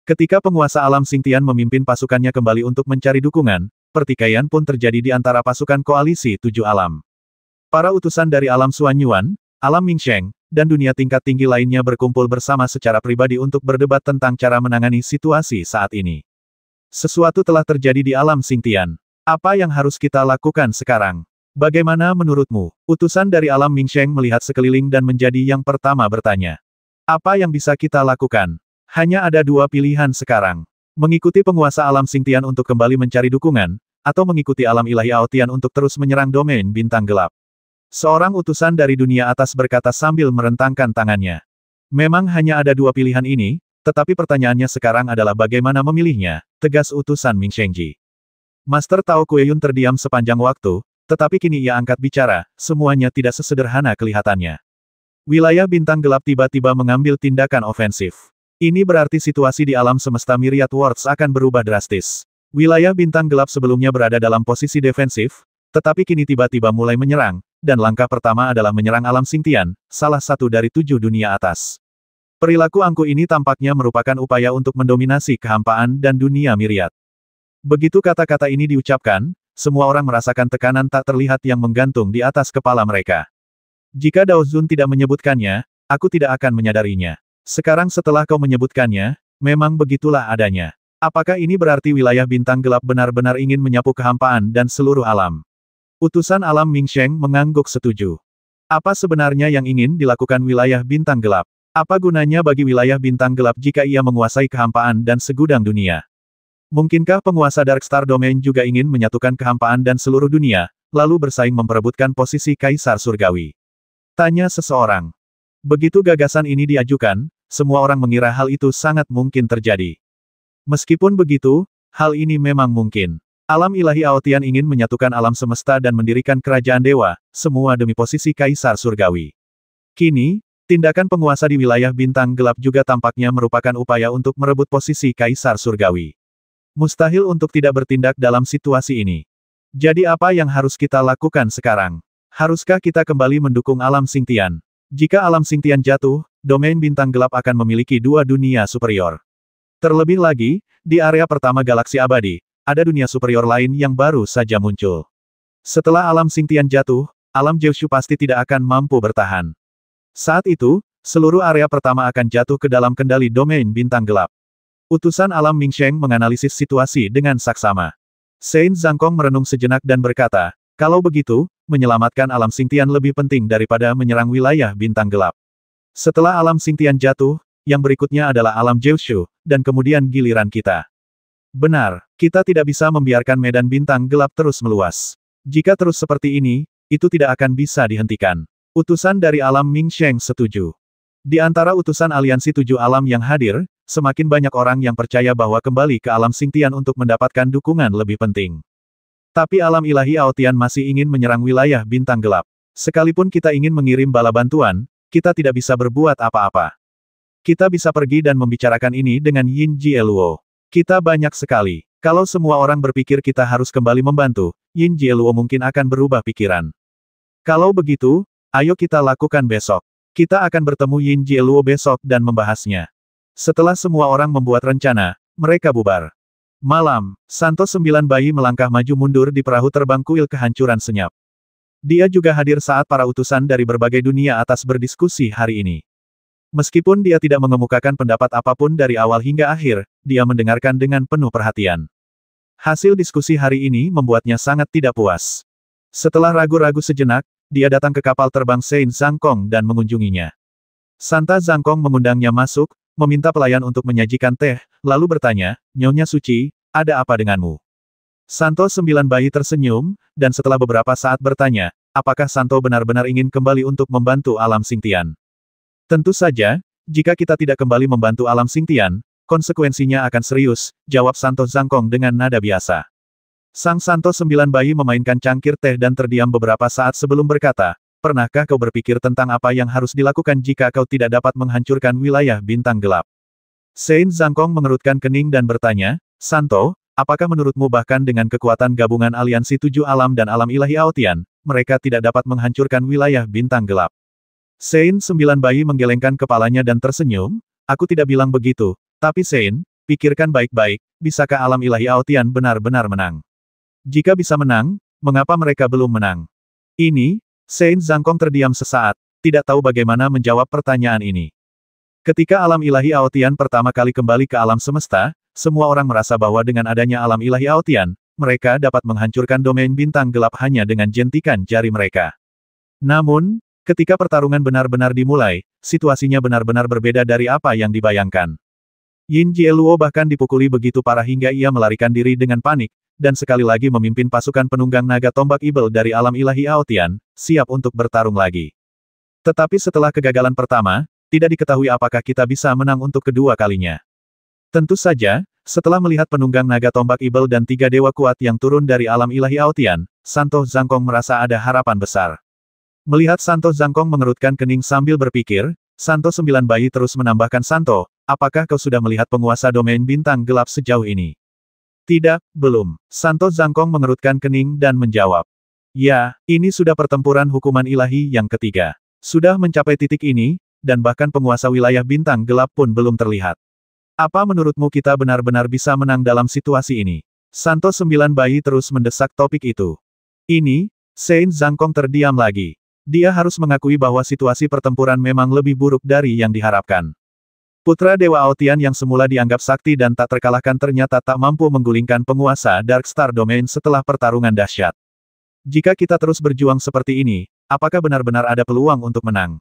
Ketika penguasa alam Xingtian memimpin pasukannya kembali untuk mencari dukungan, pertikaian pun terjadi di antara pasukan koalisi tujuh alam. Para utusan dari alam Xuanyuan, alam Mingsheng, dan dunia tingkat tinggi lainnya berkumpul bersama secara pribadi untuk berdebat tentang cara menangani situasi saat ini. Sesuatu telah terjadi di alam Xingtian. Apa yang harus kita lakukan sekarang? Bagaimana menurutmu? Utusan dari alam Mingsheng melihat sekeliling dan menjadi yang pertama bertanya. Apa yang bisa kita lakukan? Hanya ada dua pilihan sekarang. Mengikuti penguasa alam Xingtian untuk kembali mencari dukungan, atau mengikuti alam ilahi Aotian untuk terus menyerang domain bintang gelap. Seorang utusan dari dunia atas berkata sambil merentangkan tangannya. Memang hanya ada dua pilihan ini, tetapi pertanyaannya sekarang adalah bagaimana memilihnya, tegas utusan Mingshengji. Master Tao Kueyun terdiam sepanjang waktu, tetapi kini ia angkat bicara, semuanya tidak sesederhana kelihatannya. Wilayah bintang gelap tiba-tiba mengambil tindakan ofensif. Ini berarti situasi di alam semesta Myriad Worlds akan berubah drastis. Wilayah bintang gelap sebelumnya berada dalam posisi defensif, tetapi kini tiba-tiba mulai menyerang, dan langkah pertama adalah menyerang alam Xingtian, salah satu dari tujuh dunia atas. Perilaku angku ini tampaknya merupakan upaya untuk mendominasi kehampaan dan dunia Myriad. Begitu kata-kata ini diucapkan, semua orang merasakan tekanan tak terlihat yang menggantung di atas kepala mereka. Jika Dao Zun tidak menyebutkannya, aku tidak akan menyadarinya. Sekarang setelah kau menyebutkannya, memang begitulah adanya. Apakah ini berarti wilayah bintang gelap benar-benar ingin menyapu kehampaan dan seluruh alam? Utusan alam Mingsheng mengangguk setuju. Apa sebenarnya yang ingin dilakukan wilayah bintang gelap? Apa gunanya bagi wilayah bintang gelap jika ia menguasai kehampaan dan segudang dunia? Mungkinkah penguasa Darkstar Domain juga ingin menyatukan kehampaan dan seluruh dunia, lalu bersaing memperebutkan posisi Kaisar Surgawi? Tanya seseorang. Begitu gagasan ini diajukan, semua orang mengira hal itu sangat mungkin terjadi. Meskipun begitu, hal ini memang mungkin. Alam ilahi Aotian ingin menyatukan alam semesta dan mendirikan kerajaan dewa, semua demi posisi Kaisar Surgawi. Kini, tindakan penguasa di wilayah bintang gelap juga tampaknya merupakan upaya untuk merebut posisi Kaisar Surgawi. Mustahil untuk tidak bertindak dalam situasi ini. Jadi apa yang harus kita lakukan sekarang? Haruskah kita kembali mendukung alam Xingtian? Jika alam Xingtian jatuh, domain bintang gelap akan memiliki dua dunia superior. Terlebih lagi, di area pertama galaksi abadi, ada dunia superior lain yang baru saja muncul. Setelah alam Xingtian jatuh, alam Jiushu pasti tidak akan mampu bertahan. Saat itu, seluruh area pertama akan jatuh ke dalam kendali domain bintang gelap. Utusan alam Mingsheng menganalisis situasi dengan saksama. Sein Zhangkong merenung sejenak dan berkata, kalau begitu, menyelamatkan alam Xingtian lebih penting daripada menyerang wilayah bintang gelap. Setelah alam Xingtian jatuh, yang berikutnya adalah alam Jiushu, dan kemudian giliran kita. Benar, kita tidak bisa membiarkan medan bintang gelap terus meluas. Jika terus seperti ini, itu tidak akan bisa dihentikan. Utusan dari alam Mingsheng setuju. Di antara utusan aliansi tujuh alam yang hadir, semakin banyak orang yang percaya bahwa kembali ke alam Xingtian untuk mendapatkan dukungan lebih penting. Tapi alam ilahi Aotian masih ingin menyerang wilayah bintang gelap. Sekalipun kita ingin mengirim bala bantuan, kita tidak bisa berbuat apa-apa. Kita bisa pergi dan membicarakan ini dengan Yin Jieluo. Kita banyak sekali. Kalau semua orang berpikir kita harus kembali membantu, Yin Jieluo mungkin akan berubah pikiran. Kalau begitu, ayo kita lakukan besok. Kita akan bertemu Yin Jieluo besok dan membahasnya. Setelah semua orang membuat rencana, mereka bubar. Malam, Santo Sembilan Bayi melangkah maju mundur di perahu terbang kuil kehancuran senyap. Dia juga hadir saat para utusan dari berbagai dunia atas berdiskusi hari ini. Meskipun dia tidak mengemukakan pendapat apapun dari awal hingga akhir, dia mendengarkan dengan penuh perhatian. Hasil diskusi hari ini membuatnya sangat tidak puas. Setelah ragu-ragu sejenak, dia datang ke kapal terbang Sein Zhangkong dan mengunjunginya. Santa Zhangkong mengundangnya masuk, meminta pelayan untuk menyajikan teh, lalu bertanya, Nyonya Suci, ada apa denganmu? Santo Sembilan Bayi tersenyum, dan setelah beberapa saat bertanya, apakah Santo benar-benar ingin kembali untuk membantu alam Xingtian? Tentu saja, jika kita tidak kembali membantu alam Xingtian, konsekuensinya akan serius, jawab Santo Zhangkong dengan nada biasa. Sang Santo Sembilan Bayi memainkan cangkir teh dan terdiam beberapa saat sebelum berkata, pernahkah kau berpikir tentang apa yang harus dilakukan jika kau tidak dapat menghancurkan wilayah bintang gelap? Sein Zhangkong mengerutkan kening dan bertanya, Santo, apakah menurutmu bahkan dengan kekuatan gabungan aliansi tujuh alam dan alam ilahi Aotian, mereka tidak dapat menghancurkan wilayah bintang gelap? Sein Sembilan Bayi menggelengkan kepalanya dan tersenyum, aku tidak bilang begitu, tapi Sein, pikirkan baik-baik, bisakah alam ilahi Aotian benar-benar menang? Jika bisa menang, mengapa mereka belum menang? Ini, Saint Zhangkong terdiam sesaat, tidak tahu bagaimana menjawab pertanyaan ini. Ketika alam ilahi Aotian pertama kali kembali ke alam semesta, semua orang merasa bahwa dengan adanya alam ilahi Aotian, mereka dapat menghancurkan domain bintang gelap hanya dengan jentikan jari mereka. Namun, ketika pertarungan benar-benar dimulai, situasinya benar-benar berbeda dari apa yang dibayangkan. Yin Jieluo bahkan dipukuli begitu parah hingga ia melarikan diri dengan panik, dan sekali lagi memimpin pasukan penunggang naga tombak Ibel dari alam ilahi Aotian, siap untuk bertarung lagi. Tetapi setelah kegagalan pertama, tidak diketahui apakah kita bisa menang untuk kedua kalinya. Tentu saja, setelah melihat penunggang naga tombak Ibel dan 3 dewa kuat yang turun dari alam ilahi Aotian, Santo Zhangkong merasa ada harapan besar. Melihat Santo Zhangkong mengerutkan kening sambil berpikir, Santo Sembilan Bayi terus menambahkan, Santo, apakah kau sudah melihat penguasa domain bintang gelap sejauh ini? Tidak, belum. Santo Zhangkong mengerutkan kening dan menjawab. Ya, ini sudah pertempuran hukuman ilahi yang ketiga. Sudah mencapai titik ini, dan bahkan penguasa wilayah bintang gelap pun belum terlihat. Apa menurutmu kita benar-benar bisa menang dalam situasi ini? Santo Sembilan Bayi terus mendesak topik itu. Ini, Saint Zhangkong terdiam lagi. Dia harus mengakui bahwa situasi pertempuran memang lebih buruk dari yang diharapkan. Putra Dewa Aotian yang semula dianggap sakti dan tak terkalahkan ternyata tak mampu menggulingkan penguasa Dark Star Domain setelah pertarungan dahsyat. Jika kita terus berjuang seperti ini, apakah benar-benar ada peluang untuk menang?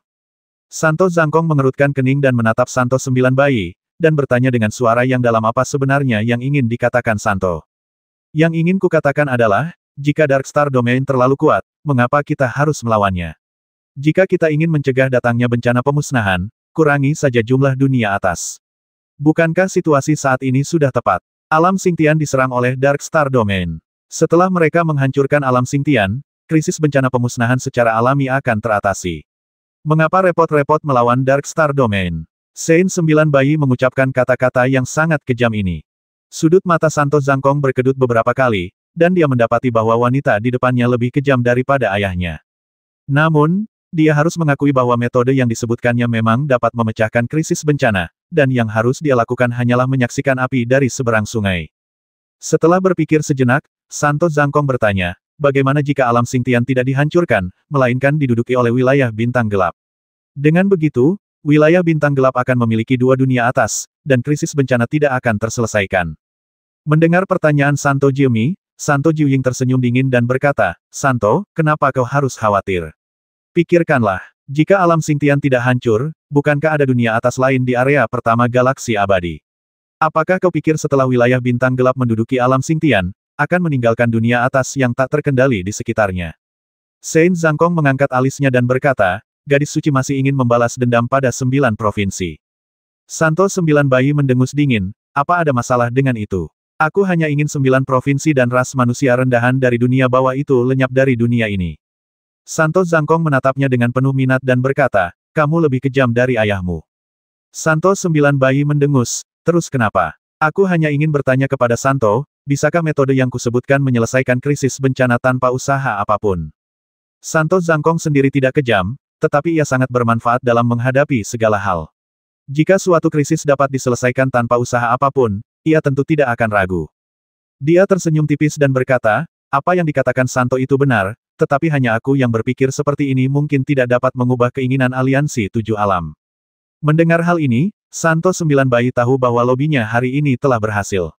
Santo Zhangkong mengerutkan kening dan menatap Santo Sembilan Bayi, dan bertanya dengan suara yang dalam, apa sebenarnya yang ingin dikatakan Santo? Yang ingin kukatakan adalah, jika Dark Star Domain terlalu kuat, mengapa kita harus melawannya? Jika kita ingin mencegah datangnya bencana pemusnahan, kurangi saja jumlah dunia atas. Bukankah situasi saat ini sudah tepat? Alam Xingtian diserang oleh Dark Star Domain. Setelah mereka menghancurkan alam Xingtian, krisis bencana pemusnahan secara alami akan teratasi. Mengapa repot-repot melawan Dark Star Domain? Saint Sembilan Bayi mengucapkan kata-kata yang sangat kejam ini. Sudut mata Santo Zhangkong berkedut beberapa kali, dan dia mendapati bahwa wanita di depannya lebih kejam daripada ayahnya. Namun, dia harus mengakui bahwa metode yang disebutkannya memang dapat memecahkan krisis bencana, dan yang harus dia lakukan hanyalah menyaksikan api dari seberang sungai. Setelah berpikir sejenak, Santo Zhangkong bertanya, bagaimana jika alam Xingtian tidak dihancurkan, melainkan diduduki oleh wilayah bintang gelap? Dengan begitu, wilayah bintang gelap akan memiliki 2 dunia atas, dan krisis bencana tidak akan terselesaikan. Mendengar pertanyaan Santo Jiumi, Santo Jiuying tersenyum dingin dan berkata, Santo, kenapa kau harus khawatir? Pikirkanlah, jika alam Xingtian tidak hancur, bukankah ada dunia atas lain di area pertama galaksi abadi? Apakah kau pikir setelah wilayah bintang gelap menduduki alam Xingtian, akan meninggalkan dunia atas yang tak terkendali di sekitarnya? Saint Zhangkong mengangkat alisnya dan berkata, gadis suci masih ingin membalas dendam pada 9 provinsi. Santo Sembilan Bayi mendengus dingin, apa ada masalah dengan itu? Aku hanya ingin 9 provinsi dan ras manusia rendahan dari dunia bawah itu lenyap dari dunia ini. Santo Zhangkong menatapnya dengan penuh minat dan berkata, kamu lebih kejam dari ayahmu. Santo Sembilan Bayi mendengus, terus kenapa? Aku hanya ingin bertanya kepada Santo, bisakah metode yang kusebutkan menyelesaikan krisis bencana tanpa usaha apapun? Santo Zhangkong sendiri tidak kejam, tetapi ia sangat bermanfaat dalam menghadapi segala hal. Jika suatu krisis dapat diselesaikan tanpa usaha apapun, ia tentu tidak akan ragu. Dia tersenyum tipis dan berkata, apa yang dikatakan Santo itu benar, tetapi hanya aku yang berpikir seperti ini mungkin tidak dapat mengubah keinginan aliansi 7 alam. Mendengar hal ini, Santo Sembilan Bayi tahu bahwa lobinya hari ini telah berhasil.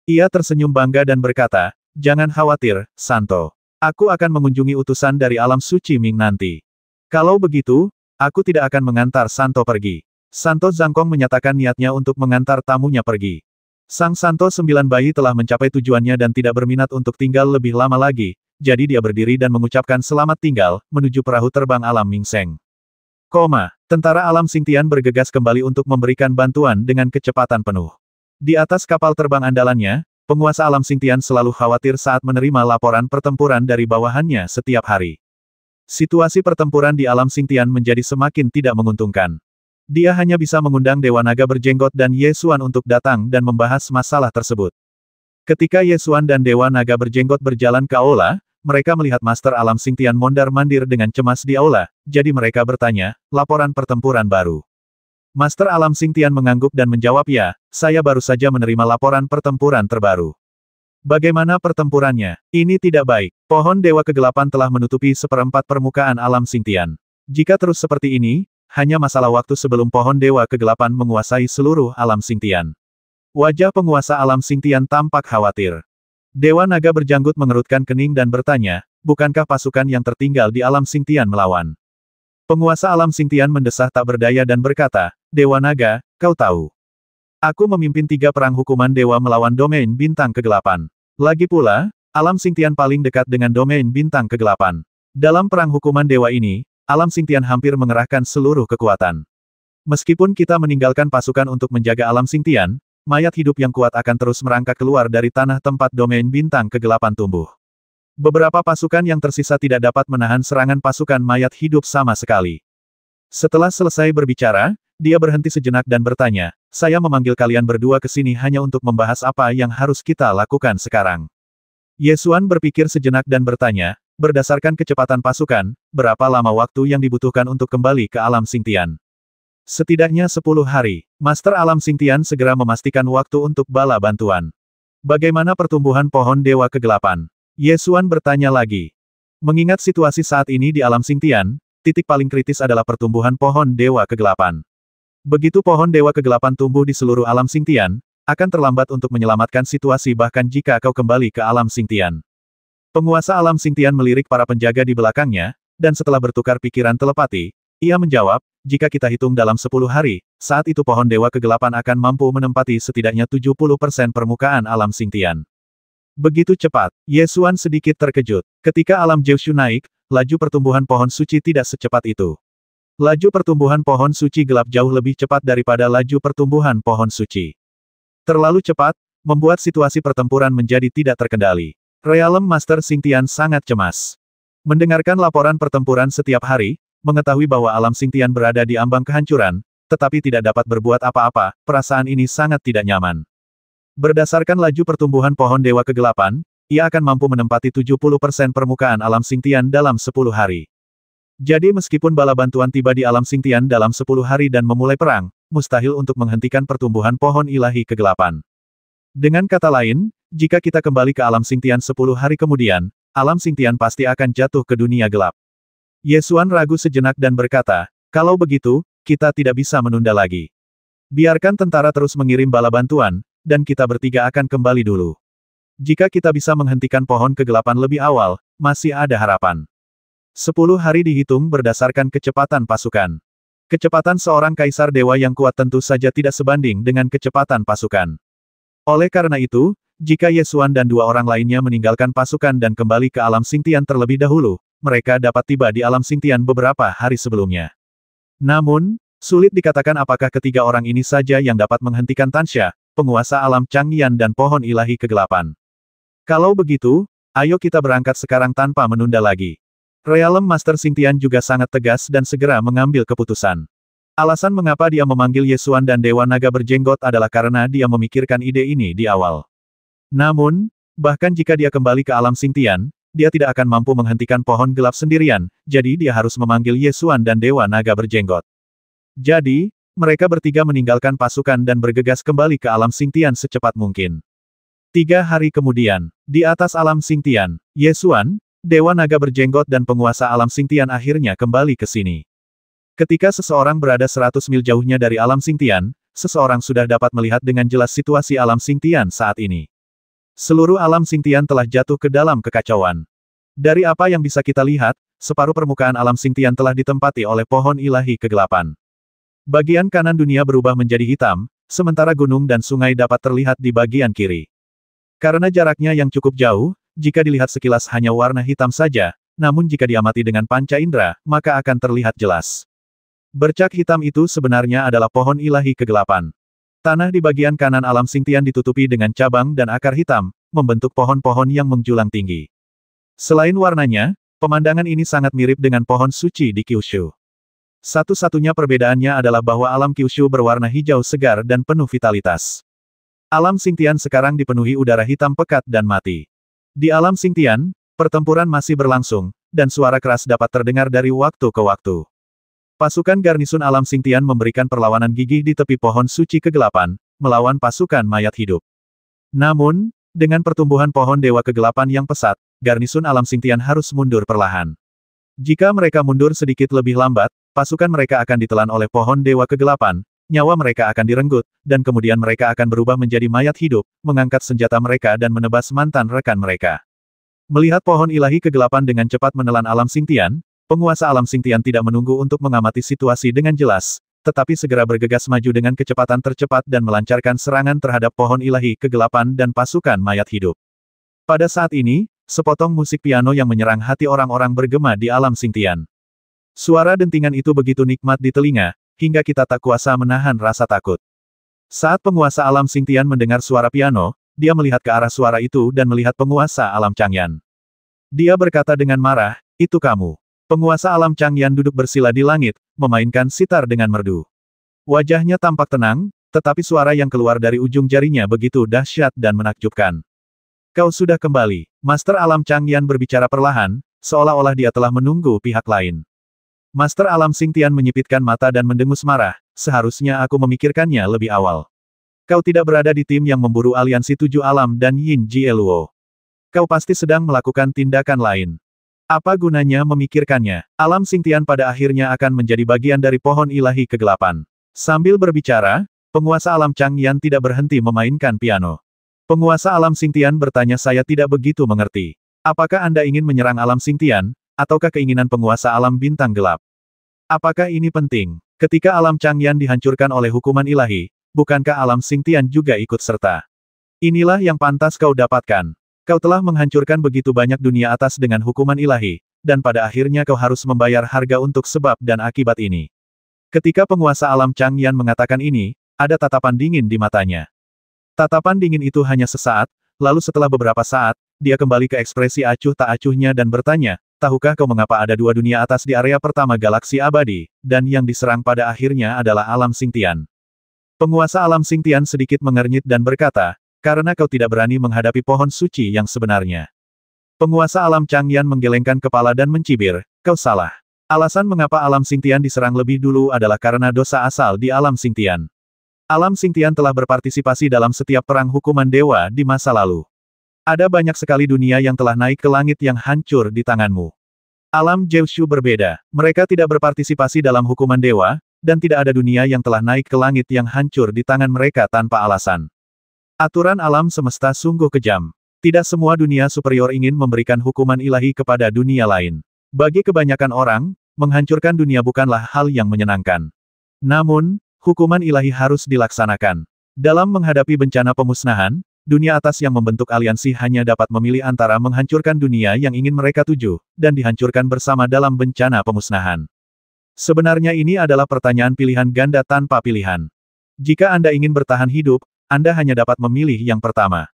Ia tersenyum bangga dan berkata, jangan khawatir, Santo. Aku akan mengunjungi utusan dari alam suci Ming nanti. Kalau begitu, aku tidak akan mengantar Santo pergi. Santo Zhangkong menyatakan niatnya untuk mengantar tamunya pergi. Sang Santo Sembilan Bayi telah mencapai tujuannya dan tidak berminat untuk tinggal lebih lama lagi, jadi dia berdiri dan mengucapkan selamat tinggal, menuju perahu terbang alam Mingseng. Tentara alam Xingtian bergegas kembali untuk memberikan bantuan dengan kecepatan penuh. Di atas kapal terbang andalannya, penguasa alam Xingtian selalu khawatir saat menerima laporan pertempuran dari bawahannya setiap hari. Situasi pertempuran di alam Xingtian menjadi semakin tidak menguntungkan. Dia hanya bisa mengundang Dewa Naga Berjenggot dan Ye Xuan untuk datang dan membahas masalah tersebut. Ketika Ye Xuan dan Dewa Naga Berjenggot berjalan ke aula, mereka melihat Master Alam Xingtian mondar-mandir dengan cemas di aula, jadi mereka bertanya, laporan pertempuran baru. Master Alam Xingtian mengangguk dan menjawab ya, saya baru saja menerima laporan pertempuran terbaru. Bagaimana pertempurannya? Ini tidak baik. Pohon Dewa Kegelapan telah menutupi seperempat permukaan Alam Xingtian. Jika terus seperti ini, hanya masalah waktu sebelum pohon Dewa Kegelapan menguasai seluruh Alam Xingtian. Wajah penguasa Alam Xingtian tampak khawatir. Dewa Naga berjanggut mengerutkan kening dan bertanya, bukankah pasukan yang tertinggal di Alam Xingtian melawan? Penguasa Alam Xingtian mendesah tak berdaya dan berkata, Dewa Naga, kau tahu. Aku memimpin 3 perang hukuman dewa melawan domain bintang kegelapan. Lagi pula, Alam Xingtian paling dekat dengan domain bintang kegelapan. Dalam perang hukuman dewa ini, Alam Xingtian hampir mengerahkan seluruh kekuatan. Meskipun kita meninggalkan pasukan untuk menjaga Alam Xingtian, mayat hidup yang kuat akan terus merangkak keluar dari tanah tempat domain bintang kegelapan tumbuh. Beberapa pasukan yang tersisa tidak dapat menahan serangan pasukan mayat hidup sama sekali. Setelah selesai berbicara, dia berhenti sejenak dan bertanya, saya memanggil kalian berdua ke sini hanya untuk membahas apa yang harus kita lakukan sekarang. Ye Xuan berpikir sejenak dan bertanya, berdasarkan kecepatan pasukan, berapa lama waktu yang dibutuhkan untuk kembali ke Alam Xingtian? Setidaknya 10 hari. Master Alam Xingtian segera memastikan waktu untuk bala bantuan. Bagaimana pertumbuhan pohon Dewa Kegelapan? Ye Xuan bertanya lagi. Mengingat situasi saat ini di Alam Xingtian, titik paling kritis adalah pertumbuhan pohon Dewa Kegelapan. Begitu pohon Dewa Kegelapan tumbuh di seluruh Alam Xingtian, akan terlambat untuk menyelamatkan situasi bahkan jika kau kembali ke Alam Xingtian. Penguasa Alam Xingtian melirik para penjaga di belakangnya, dan setelah bertukar pikiran telepati, ia menjawab, jika kita hitung dalam 10 hari, saat itu pohon Dewa Kegelapan akan mampu menempati setidaknya 70% permukaan Alam Xingtian. Begitu cepat, Ye Xuan sedikit terkejut. Ketika alam Jiushu naik, laju pertumbuhan pohon suci tidak secepat itu. Laju pertumbuhan pohon suci gelap jauh lebih cepat daripada laju pertumbuhan pohon suci. Terlalu cepat, membuat situasi pertempuran menjadi tidak terkendali. Realm Master Xingtian sangat cemas. Mendengarkan laporan pertempuran setiap hari, mengetahui bahwa Alam Xingtian berada di ambang kehancuran, tetapi tidak dapat berbuat apa-apa, perasaan ini sangat tidak nyaman. Berdasarkan laju pertumbuhan pohon Dewa Kegelapan, ia akan mampu menempati 70% permukaan Alam Xingtian dalam 10 hari. Jadi meskipun bala bantuan tiba di Alam Xingtian dalam 10 hari dan memulai perang, mustahil untuk menghentikan pertumbuhan pohon ilahi kegelapan. Dengan kata lain, jika kita kembali ke Alam Xingtian 10 hari kemudian, Alam Xingtian pasti akan jatuh ke dunia gelap. Ye Xuan ragu sejenak dan berkata, kalau begitu, kita tidak bisa menunda lagi. Biarkan tentara terus mengirim bala bantuan, dan kita bertiga akan kembali dulu. Jika kita bisa menghentikan pohon kegelapan lebih awal, masih ada harapan. 10 hari dihitung berdasarkan kecepatan pasukan. Kecepatan seorang kaisar dewa yang kuat tentu saja tidak sebanding dengan kecepatan pasukan. Oleh karena itu, jika Ye Xuan dan 2 orang lainnya meninggalkan pasukan dan kembali ke Alam Xingtian terlebih dahulu, mereka dapat tiba di Alam Xingtian beberapa hari sebelumnya. Namun, sulit dikatakan apakah ketiga orang ini saja yang dapat menghentikan Tansha, penguasa alam Changyan dan pohon ilahi kegelapan. Kalau begitu, ayo kita berangkat sekarang tanpa menunda lagi. Realm Master Xingtian juga sangat tegas dan segera mengambil keputusan. Alasan mengapa dia memanggil Ye Xuan dan Dewa Naga berjenggot adalah karena dia memikirkan ide ini di awal. Namun, bahkan jika dia kembali ke Alam Xingtian, dia tidak akan mampu menghentikan pohon gelap sendirian, jadi dia harus memanggil Ye Xuan dan Dewa Naga berjenggot. Jadi, mereka bertiga meninggalkan pasukan dan bergegas kembali ke Alam Xingtian secepat mungkin. 3 hari kemudian, di atas Alam Xingtian, Ye Xuan, Dewa Naga berjenggot dan penguasa Alam Xingtian akhirnya kembali ke sini. Ketika seseorang berada 100 mil jauhnya dari Alam Xingtian, seseorang sudah dapat melihat dengan jelas situasi Alam Xingtian saat ini. Seluruh Alam Xingtian telah jatuh ke dalam kekacauan. Dari apa yang bisa kita lihat, separuh permukaan Alam Xingtian telah ditempati oleh pohon ilahi kegelapan. Bagian kanan dunia berubah menjadi hitam, sementara gunung dan sungai dapat terlihat di bagian kiri. Karena jaraknya yang cukup jauh, jika dilihat sekilas hanya warna hitam saja, namun jika diamati dengan panca indera, maka akan terlihat jelas. Bercak hitam itu sebenarnya adalah pohon ilahi kegelapan. Tanah di bagian kanan Alam Xingtian ditutupi dengan cabang dan akar hitam, membentuk pohon-pohon yang menjulang tinggi. Selain warnanya, pemandangan ini sangat mirip dengan pohon suci di Kyushu. Satu-satunya perbedaannya adalah bahwa alam Kyushu berwarna hijau segar dan penuh vitalitas. Alam Xingtian sekarang dipenuhi udara hitam pekat dan mati. Di Alam Xingtian, pertempuran masih berlangsung, dan suara keras dapat terdengar dari waktu ke waktu. Pasukan garnisun alam Xingtian memberikan perlawanan gigih di tepi pohon suci kegelapan, melawan pasukan mayat hidup. Namun, dengan pertumbuhan pohon dewa kegelapan yang pesat, garnisun alam Xingtian harus mundur perlahan. Jika mereka mundur sedikit lebih lambat, pasukan mereka akan ditelan oleh pohon dewa kegelapan, nyawa mereka akan direnggut, dan kemudian mereka akan berubah menjadi mayat hidup, mengangkat senjata mereka dan menebas mantan rekan mereka. Melihat pohon ilahi kegelapan dengan cepat menelan alam Xingtian, penguasa alam Xingtian tidak menunggu untuk mengamati situasi dengan jelas, tetapi segera bergegas maju dengan kecepatan tercepat dan melancarkan serangan terhadap pohon ilahi kegelapan dan pasukan mayat hidup. Pada saat ini, sepotong musik piano yang menyerang hati orang-orang bergema di alam Xingtian. Suara dentingan itu begitu nikmat di telinga, hingga kita tak kuasa menahan rasa takut. Saat penguasa alam Xingtian mendengar suara piano, dia melihat ke arah suara itu dan melihat penguasa alam Changyan. Dia berkata dengan marah, "Itu kamu." Penguasa alam Changyan duduk bersila di langit, memainkan sitar dengan merdu. Wajahnya tampak tenang, tetapi suara yang keluar dari ujung jarinya begitu dahsyat dan menakjubkan. "Kau sudah kembali." Master alam Changyan berbicara perlahan, seolah-olah dia telah menunggu pihak lain. Master alam Xingtian menyipitkan mata dan mendengus marah, "Seharusnya aku memikirkannya lebih awal. Kau tidak berada di tim yang memburu aliansi 7 alam dan Yin Jieluo. Kau pasti sedang melakukan tindakan lain. Apa gunanya memikirkannya? Alam Xingtian pada akhirnya akan menjadi bagian dari pohon ilahi kegelapan." Sambil berbicara, penguasa alam Changyan tidak berhenti memainkan piano. Penguasa alam Xingtian bertanya, "Saya tidak begitu mengerti. Apakah Anda ingin menyerang alam Xingtian, ataukah keinginan penguasa alam bintang gelap? Apakah ini penting? Ketika alam Changyan dihancurkan oleh hukuman ilahi, bukankah alam Xingtian juga ikut serta? Inilah yang pantas kau dapatkan. Kau telah menghancurkan begitu banyak dunia atas dengan hukuman ilahi, dan pada akhirnya kau harus membayar harga untuk sebab dan akibat ini." Ketika penguasa alam Changyan mengatakan ini, ada tatapan dingin di matanya. Tatapan dingin itu hanya sesaat, lalu setelah beberapa saat, dia kembali ke ekspresi acuh tak acuhnya dan bertanya, "Tahukah kau mengapa ada 2 dunia atas di area pertama galaksi abadi, dan yang diserang pada akhirnya adalah alam Xingtian?" Penguasa alam Xingtian sedikit mengernyit dan berkata, "Karena kau tidak berani menghadapi pohon suci yang sebenarnya." Penguasa alam Changyan menggelengkan kepala dan mencibir, "Kau salah. Alasan mengapa alam Xingtian diserang lebih dulu adalah karena dosa asal di alam Xingtian. Alam Xingtian telah berpartisipasi dalam setiap perang hukuman dewa di masa lalu. Ada banyak sekali dunia yang telah naik ke langit yang hancur di tanganmu. Alam Jiushu berbeda, mereka tidak berpartisipasi dalam hukuman dewa, dan tidak ada dunia yang telah naik ke langit yang hancur di tangan mereka tanpa alasan. Aturan alam semesta sungguh kejam. Tidak semua dunia superior ingin memberikan hukuman ilahi kepada dunia lain. Bagi kebanyakan orang, menghancurkan dunia bukanlah hal yang menyenangkan. Namun, hukuman ilahi harus dilaksanakan. Dalam menghadapi bencana pemusnahan, dunia atas yang membentuk aliansi hanya dapat memilih antara menghancurkan dunia yang ingin mereka tuju, dan dihancurkan bersama dalam bencana pemusnahan. Sebenarnya ini adalah pertanyaan pilihan ganda tanpa pilihan. Jika Anda ingin bertahan hidup, Anda hanya dapat memilih yang pertama.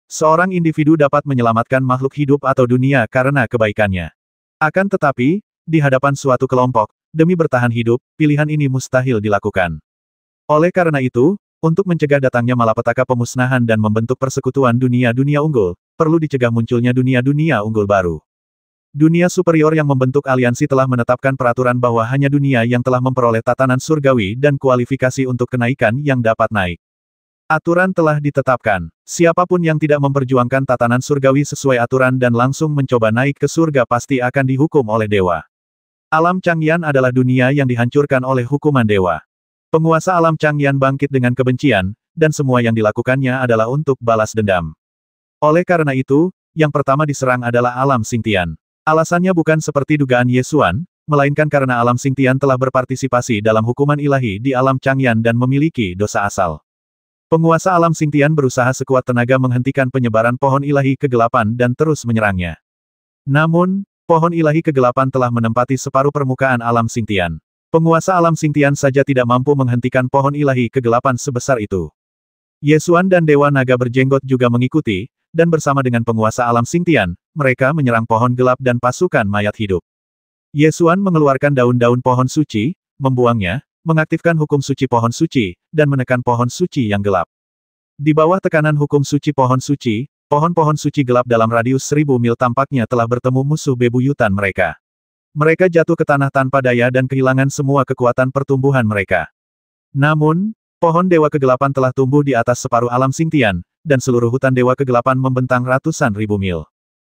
Seorang individu dapat menyelamatkan makhluk hidup atau dunia karena kebaikannya. Akan tetapi, di hadapan suatu kelompok, demi bertahan hidup, pilihan ini mustahil dilakukan. Oleh karena itu, untuk mencegah datangnya malapetaka pemusnahan dan membentuk persekutuan dunia-dunia unggul, perlu dicegah munculnya dunia-dunia unggul baru. Dunia superior yang membentuk aliansi telah menetapkan peraturan bahwa hanya dunia yang telah memperoleh tatanan surgawi dan kualifikasi untuk kenaikan yang dapat naik. Aturan telah ditetapkan. Siapapun yang tidak memperjuangkan tatanan surgawi sesuai aturan dan langsung mencoba naik ke surga pasti akan dihukum oleh dewa. Alam Changyan adalah dunia yang dihancurkan oleh hukuman dewa. Penguasa alam Changyan bangkit dengan kebencian, dan semua yang dilakukannya adalah untuk balas dendam. Oleh karena itu, yang pertama diserang adalah alam Xingtian. Alasannya bukan seperti dugaan Yesuan, melainkan karena alam Xingtian telah berpartisipasi dalam hukuman ilahi di alam Changyan dan memiliki dosa asal. Penguasa alam Xingtian berusaha sekuat tenaga menghentikan penyebaran pohon ilahi kegelapan dan terus menyerangnya. Namun, pohon ilahi kegelapan telah menempati separuh permukaan alam Xingtian. Penguasa alam Xingtian saja tidak mampu menghentikan pohon ilahi kegelapan sebesar itu. Yesuan dan Dewa Naga berjenggot juga mengikuti, dan bersama dengan penguasa alam Xingtian, mereka menyerang pohon gelap dan pasukan mayat hidup. Yesuan mengeluarkan daun-daun pohon suci, membuangnya, mengaktifkan hukum suci pohon suci, dan menekan pohon suci yang gelap. Di bawah tekanan hukum suci pohon suci, pohon-pohon suci gelap dalam radius 1000 mil tampaknya telah bertemu musuh bebuyutan mereka. Mereka jatuh ke tanah tanpa daya dan kehilangan semua kekuatan pertumbuhan mereka. Namun, pohon Dewa Kegelapan telah tumbuh di atas separuh alam Xingtian, dan seluruh hutan Dewa Kegelapan membentang ratusan ribu mil.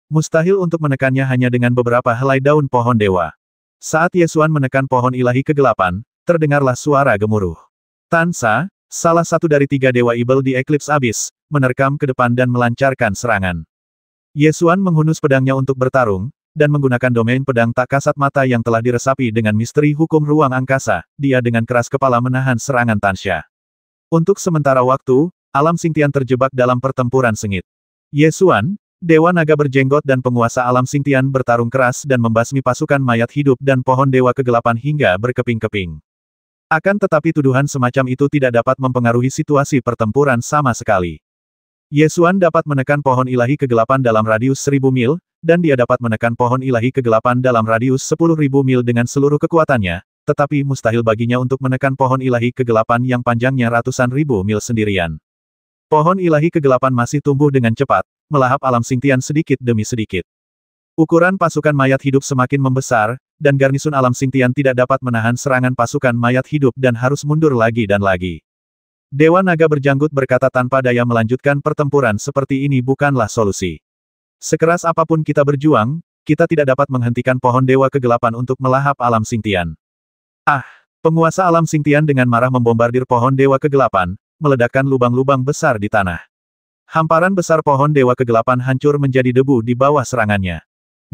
Mustahil untuk menekannya hanya dengan beberapa helai daun pohon dewa. Saat Ye Xuan menekan pohon ilahi kegelapan, terdengarlah suara gemuruh. Tan Sha, salah satu dari 3 Dewa Ibel di Eclipse Abyss, menerkam ke depan dan melancarkan serangan. Ye Xuan menghunus pedangnya untuk bertarung, dan menggunakan domain pedang tak kasat mata yang telah diresapi dengan misteri hukum ruang angkasa, dia dengan keras kepala menahan serangan Tan Sha. Untuk sementara waktu, alam Xingtian terjebak dalam pertempuran sengit. Ye Xuan, Dewa Naga berjenggot dan penguasa alam Xingtian bertarung keras dan membasmi pasukan mayat hidup dan pohon Dewa Kegelapan hingga berkeping-keping. Akan tetapi tuduhan semacam itu tidak dapat mempengaruhi situasi pertempuran sama sekali. Ye Xuan dapat menekan pohon ilahi kegelapan dalam radius 1000 mil, dan dia dapat menekan pohon ilahi kegelapan dalam radius 10.000 mil dengan seluruh kekuatannya, tetapi mustahil baginya untuk menekan pohon ilahi kegelapan yang panjangnya ratusan ribu mil sendirian. Pohon ilahi kegelapan masih tumbuh dengan cepat, melahap alam Xingtian sedikit demi sedikit. Ukuran pasukan mayat hidup semakin membesar, dan garnisun alam Xingtian tidak dapat menahan serangan pasukan mayat hidup dan harus mundur lagi dan lagi. Dewa Naga berjanggut berkata tanpa daya melanjutkan pertempuran seperti ini bukanlah solusi. Sekeras apapun kita berjuang, kita tidak dapat menghentikan pohon Dewa Kegelapan untuk melahap alam Xingtian. Ah! Penguasa alam Xingtian dengan marah membombardir pohon Dewa Kegelapan, meledakkan lubang-lubang besar di tanah. Hamparan besar pohon Dewa Kegelapan hancur menjadi debu di bawah serangannya.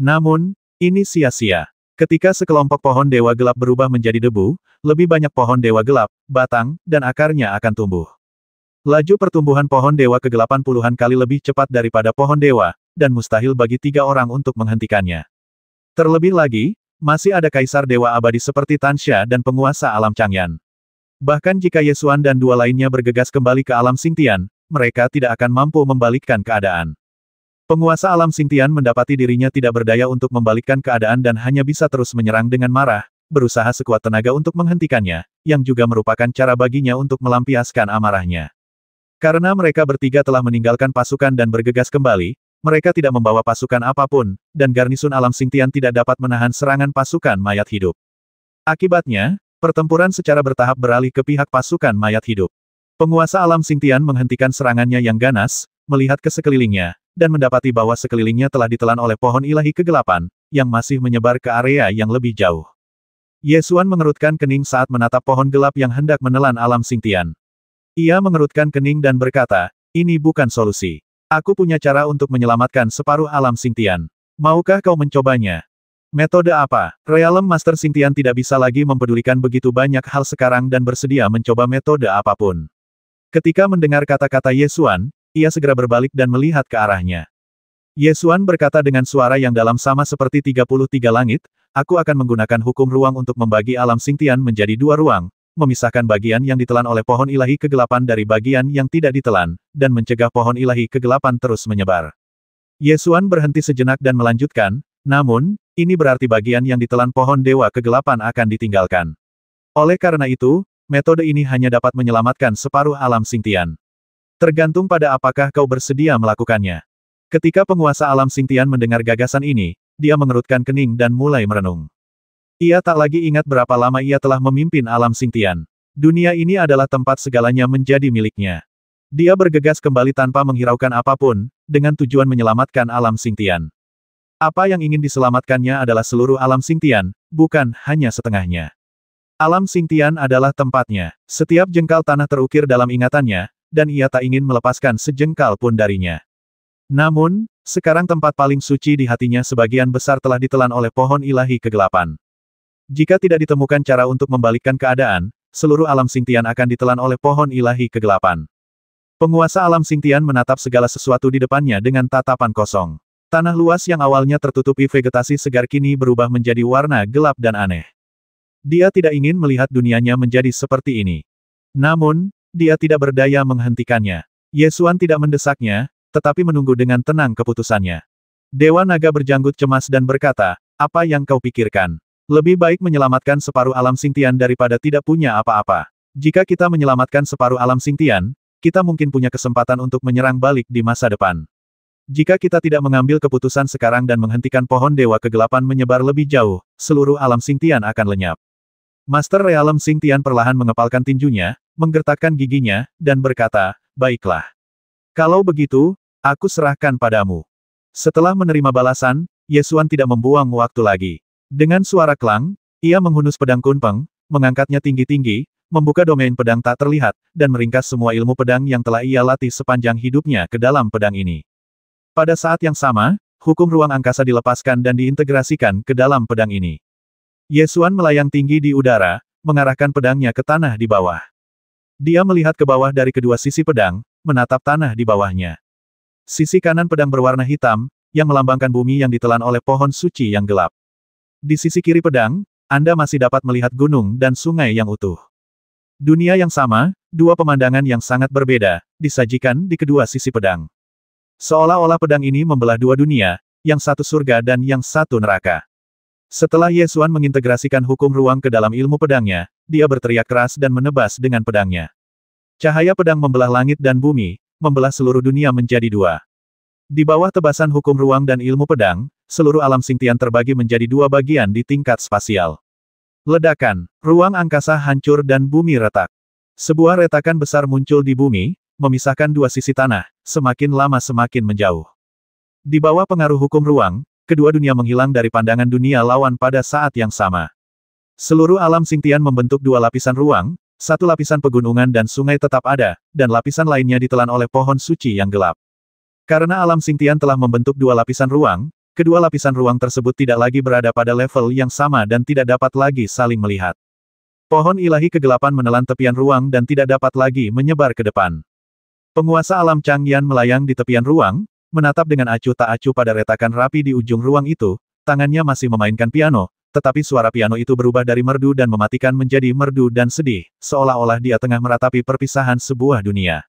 Namun, ini sia-sia. Ketika sekelompok pohon Dewa Gelap berubah menjadi debu, lebih banyak pohon Dewa Gelap, batang, dan akarnya akan tumbuh. Laju pertumbuhan pohon Dewa Kegelapan puluhan kali lebih cepat daripada pohon Dewa, dan mustahil bagi 3 orang untuk menghentikannya. Terlebih lagi, masih ada Kaisar Dewa Abadi seperti Tan Sha dan penguasa alam Changyan. Bahkan jika Ye Xuan dan 2 lainnya bergegas kembali ke alam Xingtian, mereka tidak akan mampu membalikkan keadaan. Penguasa alam Xingtian mendapati dirinya tidak berdaya untuk membalikkan keadaan dan hanya bisa terus menyerang dengan marah, berusaha sekuat tenaga untuk menghentikannya, yang juga merupakan cara baginya untuk melampiaskan amarahnya. Karena mereka bertiga telah meninggalkan pasukan dan bergegas kembali, mereka tidak membawa pasukan apapun, dan garnisun alam Xingtian tidak dapat menahan serangan pasukan mayat hidup. Akibatnya, pertempuran secara bertahap beralih ke pihak pasukan mayat hidup. Penguasa alam Xingtian menghentikan serangannya yang ganas, melihat ke sekelilingnya, dan mendapati bahwa sekelilingnya telah ditelan oleh pohon ilahi kegelapan, yang masih menyebar ke area yang lebih jauh. Ye Xuan mengerutkan kening saat menatap pohon gelap yang hendak menelan alam Xingtian. Ia mengerutkan kening dan berkata, ini bukan solusi. Aku punya cara untuk menyelamatkan separuh alam Xingtian. Maukah kau mencobanya? Metode apa? Realem Master Xingtian tidak bisa lagi mempedulikan begitu banyak hal sekarang dan bersedia mencoba metode apapun. Ketika mendengar kata-kata Ye Xuan, ia segera berbalik dan melihat ke arahnya. Ye Xuan berkata dengan suara yang dalam sama seperti 33 langit, aku akan menggunakan hukum ruang untuk membagi alam Xingtian menjadi 2 ruang, memisahkan bagian yang ditelan oleh pohon ilahi kegelapan dari bagian yang tidak ditelan, dan mencegah pohon ilahi kegelapan terus menyebar. Ye Xuan berhenti sejenak dan melanjutkan, namun, ini berarti bagian yang ditelan pohon Dewa Kegelapan akan ditinggalkan. Oleh karena itu, metode ini hanya dapat menyelamatkan separuh alam Xingtian. Tergantung pada apakah kau bersedia melakukannya. Ketika penguasa alam Xingtian mendengar gagasan ini, dia mengerutkan kening dan mulai merenung. Ia tak lagi ingat berapa lama ia telah memimpin alam Xingtian. Dunia ini adalah tempat segalanya menjadi miliknya. Dia bergegas kembali tanpa menghiraukan apapun, dengan tujuan menyelamatkan alam Xingtian. Apa yang ingin diselamatkannya adalah seluruh alam Xingtian, bukan hanya setengahnya. Alam Xingtian adalah tempatnya. Setiap jengkal tanah terukir dalam ingatannya, dan ia tak ingin melepaskan sejengkal pun darinya. Namun, sekarang tempat paling suci di hatinya sebagian besar telah ditelan oleh pohon ilahi kegelapan. Jika tidak ditemukan cara untuk membalikkan keadaan, seluruh alam Xingtian akan ditelan oleh pohon ilahi kegelapan. Penguasa alam Xingtian menatap segala sesuatu di depannya dengan tatapan kosong. Tanah luas yang awalnya tertutupi vegetasi segar kini berubah menjadi warna gelap dan aneh. Dia tidak ingin melihat dunianya menjadi seperti ini. Namun, dia tidak berdaya menghentikannya. Ye Xuan tidak mendesaknya, tetapi menunggu dengan tenang keputusannya. Dewa Naga berjanggut cemas dan berkata, apa yang kau pikirkan? Lebih baik menyelamatkan separuh alam Xingtian daripada tidak punya apa-apa. Jika kita menyelamatkan separuh alam Xingtian, kita mungkin punya kesempatan untuk menyerang balik di masa depan. Jika kita tidak mengambil keputusan sekarang dan menghentikan pohon dewa kegelapan menyebar lebih jauh, seluruh alam Xingtian akan lenyap. Master Realem Xingtian perlahan mengepalkan tinjunya, menggertakkan giginya, dan berkata, baiklah. Kalau begitu, aku serahkan padamu. Setelah menerima balasan, Ye Xuan tidak membuang waktu lagi. Dengan suara kelang, ia menghunus pedang Kunpeng, mengangkatnya tinggi-tinggi, membuka domain pedang tak terlihat, dan meringkas semua ilmu pedang yang telah ia latih sepanjang hidupnya ke dalam pedang ini. Pada saat yang sama, hukum ruang angkasa dilepaskan dan diintegrasikan ke dalam pedang ini. Ye Xuan melayang tinggi di udara, mengarahkan pedangnya ke tanah di bawah. Dia melihat ke bawah dari kedua sisi pedang, menatap tanah di bawahnya. Sisi kanan pedang berwarna hitam, yang melambangkan bumi yang ditelan oleh pohon suci yang gelap. Di sisi kiri pedang, Anda masih dapat melihat gunung dan sungai yang utuh. Dunia yang sama, dua pemandangan yang sangat berbeda, disajikan di kedua sisi pedang. Seolah-olah pedang ini membelah dua dunia, yang satu surga dan yang satu neraka. Setelah Ye Xuan mengintegrasikan hukum ruang ke dalam ilmu pedangnya, dia berteriak keras dan menebas dengan pedangnya. Cahaya pedang membelah langit dan bumi, membelah seluruh dunia menjadi dua. Di bawah tebasan hukum ruang dan ilmu pedang, seluruh alam Xingtian terbagi menjadi dua bagian di tingkat spasial. Ledakan, ruang angkasa hancur dan bumi retak. Sebuah retakan besar muncul di bumi, memisahkan dua sisi tanah, semakin lama semakin menjauh. Di bawah pengaruh hukum ruang, kedua dunia menghilang dari pandangan dunia lawan pada saat yang sama. Seluruh alam Xingtian membentuk dua lapisan ruang, satu lapisan pegunungan dan sungai tetap ada, dan lapisan lainnya ditelan oleh pohon suci yang gelap. Karena alam Xingtian telah membentuk dua lapisan ruang, kedua lapisan ruang tersebut tidak lagi berada pada level yang sama dan tidak dapat lagi saling melihat. Pohon ilahi kegelapan menelan tepian ruang dan tidak dapat lagi menyebar ke depan. Penguasa alam Changyan melayang di tepian ruang, menatap dengan acuh tak acuh pada retakan rapi di ujung ruang itu, tangannya masih memainkan piano, tetapi suara piano itu berubah dari merdu dan mematikan menjadi merdu dan sedih, seolah-olah dia tengah meratapi perpisahan sebuah dunia.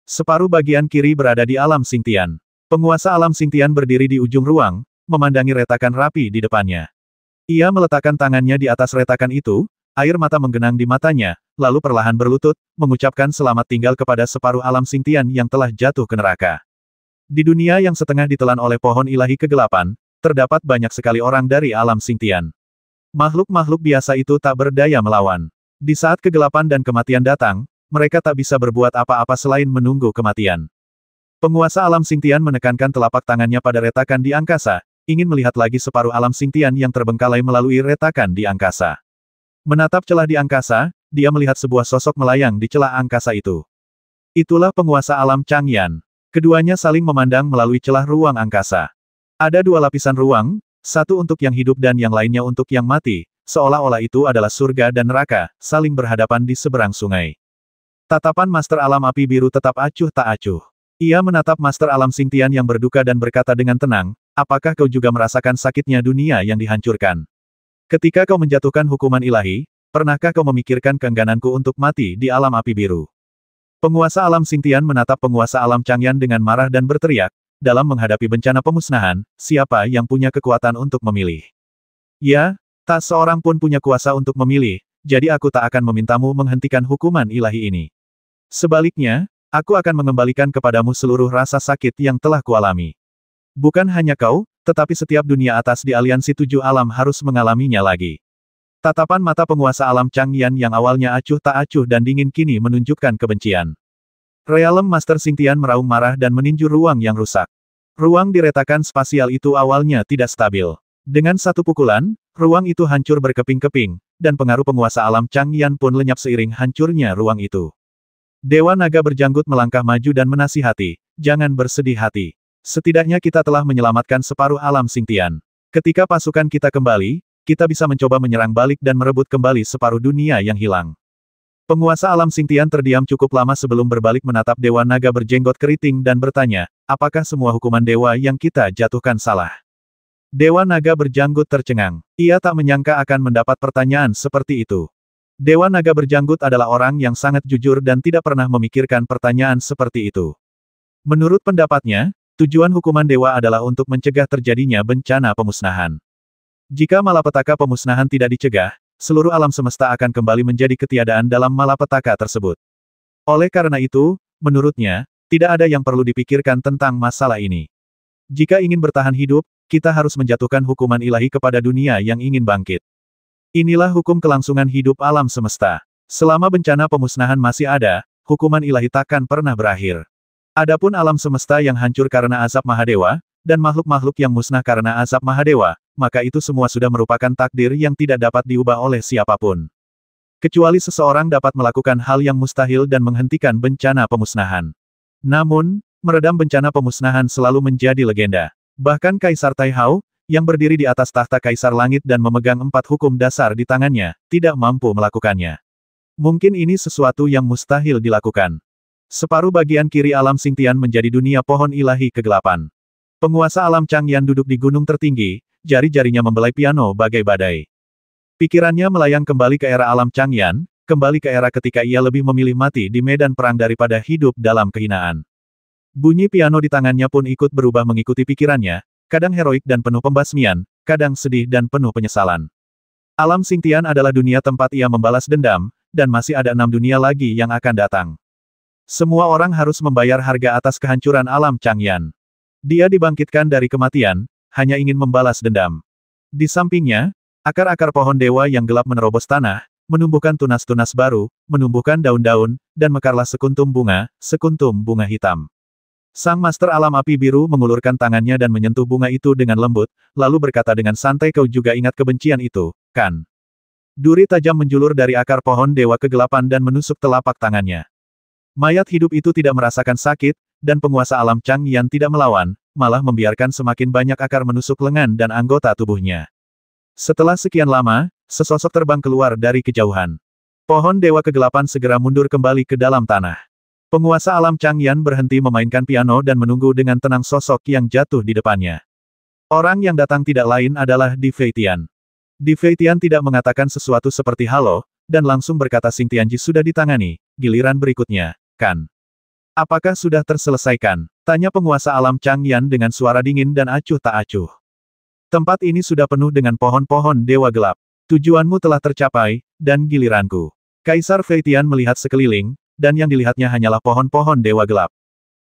Separuh bagian kiri berada di alam Xingtian. Penguasa alam Xingtian berdiri di ujung ruang, memandangi retakan rapi di depannya. Ia meletakkan tangannya di atas retakan itu, air mata menggenang di matanya, lalu perlahan berlutut, mengucapkan selamat tinggal kepada separuh alam Xingtian yang telah jatuh ke neraka. Di dunia yang setengah ditelan oleh pohon ilahi kegelapan, terdapat banyak sekali orang dari alam Xingtian. Makhluk-makhluk biasa itu tak berdaya melawan. Di saat kegelapan dan kematian datang, mereka tak bisa berbuat apa-apa selain menunggu kematian. Penguasa alam Xingtian menekankan telapak tangannya pada retakan di angkasa, ingin melihat lagi separuh alam Xingtian yang terbengkalai melalui retakan di angkasa. Menatap celah di angkasa, dia melihat sebuah sosok melayang di celah angkasa itu. Itulah penguasa alam Changyan. Keduanya saling memandang melalui celah ruang angkasa. Ada dua lapisan ruang, satu untuk yang hidup dan yang lainnya untuk yang mati, seolah-olah itu adalah surga dan neraka, saling berhadapan di seberang sungai. Tatapan Master Alam Api Biru tetap acuh tak acuh. Ia menatap Master Alam Xingtian yang berduka dan berkata dengan tenang, apakah kau juga merasakan sakitnya dunia yang dihancurkan? Ketika kau menjatuhkan hukuman ilahi, pernahkah kau memikirkan keenggananku untuk mati di alam api biru? Penguasa alam Xingtian menatap penguasa alam Changyan dengan marah dan berteriak, dalam menghadapi bencana pemusnahan, siapa yang punya kekuatan untuk memilih? Ya, tak seorang pun punya kuasa untuk memilih, jadi aku tak akan memintamu menghentikan hukuman ilahi ini. Sebaliknya, aku akan mengembalikan kepadamu seluruh rasa sakit yang telah kualami. Bukan hanya kau, tetapi setiap dunia atas di aliansi tujuh alam harus mengalaminya lagi. Tatapan mata penguasa alam Changyan yang awalnya acuh tak acuh dan dingin kini menunjukkan kebencian. Realem Master Xingtian meraung marah dan meninju ruang yang rusak. Ruang di retakan spasial itu awalnya tidak stabil. Dengan satu pukulan, ruang itu hancur berkeping-keping, dan pengaruh penguasa alam Changyan pun lenyap seiring hancurnya ruang itu. Dewa Naga berjanggut melangkah maju dan menasihati, jangan bersedih hati. Setidaknya kita telah menyelamatkan separuh alam Xingtian. Ketika pasukan kita kembali, kita bisa mencoba menyerang balik dan merebut kembali separuh dunia yang hilang. Penguasa alam Xingtian terdiam cukup lama sebelum berbalik menatap Dewa Naga berjenggot keriting dan bertanya, apakah semua hukuman dewa yang kita jatuhkan salah? Dewa Naga berjanggut tercengang. Ia tak menyangka akan mendapat pertanyaan seperti itu. Dewa Naga berjanggut adalah orang yang sangat jujur dan tidak pernah memikirkan pertanyaan seperti itu. Menurut pendapatnya, tujuan hukuman dewa adalah untuk mencegah terjadinya bencana pemusnahan. Jika malapetaka pemusnahan tidak dicegah, seluruh alam semesta akan kembali menjadi ketiadaan dalam malapetaka tersebut. Oleh karena itu, menurutnya, tidak ada yang perlu dipikirkan tentang masalah ini. Jika ingin bertahan hidup, kita harus menjatuhkan hukuman ilahi kepada dunia yang ingin bangkit. Inilah hukum kelangsungan hidup alam semesta. Selama bencana pemusnahan masih ada, hukuman ilahi takkan pernah berakhir. Adapun alam semesta yang hancur karena azab Mahadewa, dan makhluk-makhluk yang musnah karena azab Mahadewa, maka itu semua sudah merupakan takdir yang tidak dapat diubah oleh siapapun. Kecuali seseorang dapat melakukan hal yang mustahil dan menghentikan bencana pemusnahan. Namun, meredam bencana pemusnahan selalu menjadi legenda. Bahkan Kaisar Taihao, yang berdiri di atas tahta Kaisar Langit dan memegang 4 hukum dasar di tangannya, tidak mampu melakukannya. Mungkin ini sesuatu yang mustahil dilakukan. Separuh bagian kiri alam Xingtian menjadi dunia pohon ilahi kegelapan. Penguasa alam Changyan duduk di gunung tertinggi, jari-jarinya membelai piano bagai badai. Pikirannya melayang kembali ke era alam Changyan, kembali ke era ketika ia lebih memilih mati di medan perang daripada hidup dalam kehinaan. Bunyi piano di tangannya pun ikut berubah mengikuti pikirannya, kadang heroik dan penuh pembasmian, kadang sedih dan penuh penyesalan. Alam Xingtian adalah dunia tempat ia membalas dendam, dan masih ada 6 dunia lagi yang akan datang. Semua orang harus membayar harga atas kehancuran alam Changyan. Dia dibangkitkan dari kematian, hanya ingin membalas dendam. Di sampingnya, akar-akar pohon dewa yang gelap menerobos tanah, menumbuhkan tunas-tunas baru, menumbuhkan daun-daun, dan mekarlah sekuntum bunga hitam. Sang Master Alam Api Biru mengulurkan tangannya dan menyentuh bunga itu dengan lembut, lalu berkata dengan santai, "Kau juga ingat kebencian itu, kan?" Duri tajam menjulur dari akar pohon dewa kegelapan dan menusuk telapak tangannya. Mayat hidup itu tidak merasakan sakit, dan penguasa alam Changyan tidak melawan, malah membiarkan semakin banyak akar menusuk lengan dan anggota tubuhnya. Setelah sekian lama, sesosok terbang keluar dari kejauhan. Pohon dewa kegelapan segera mundur kembali ke dalam tanah. Penguasa alam Changyan berhenti memainkan piano dan menunggu dengan tenang sosok yang jatuh di depannya. Orang yang datang tidak lain adalah Di Feitian. Di Feitian tidak mengatakan sesuatu seperti halo, dan langsung berkata, "Xingtianji sudah ditangani, giliran berikutnya, kan? Apakah sudah terselesaikan?" Tanya penguasa alam Changyan dengan suara dingin dan acuh tak acuh. "Tempat ini sudah penuh dengan pohon-pohon dewa gelap. Tujuanmu telah tercapai, dan giliranku." Kaisar Feitian melihat sekeliling, dan yang dilihatnya hanyalah pohon-pohon dewa gelap.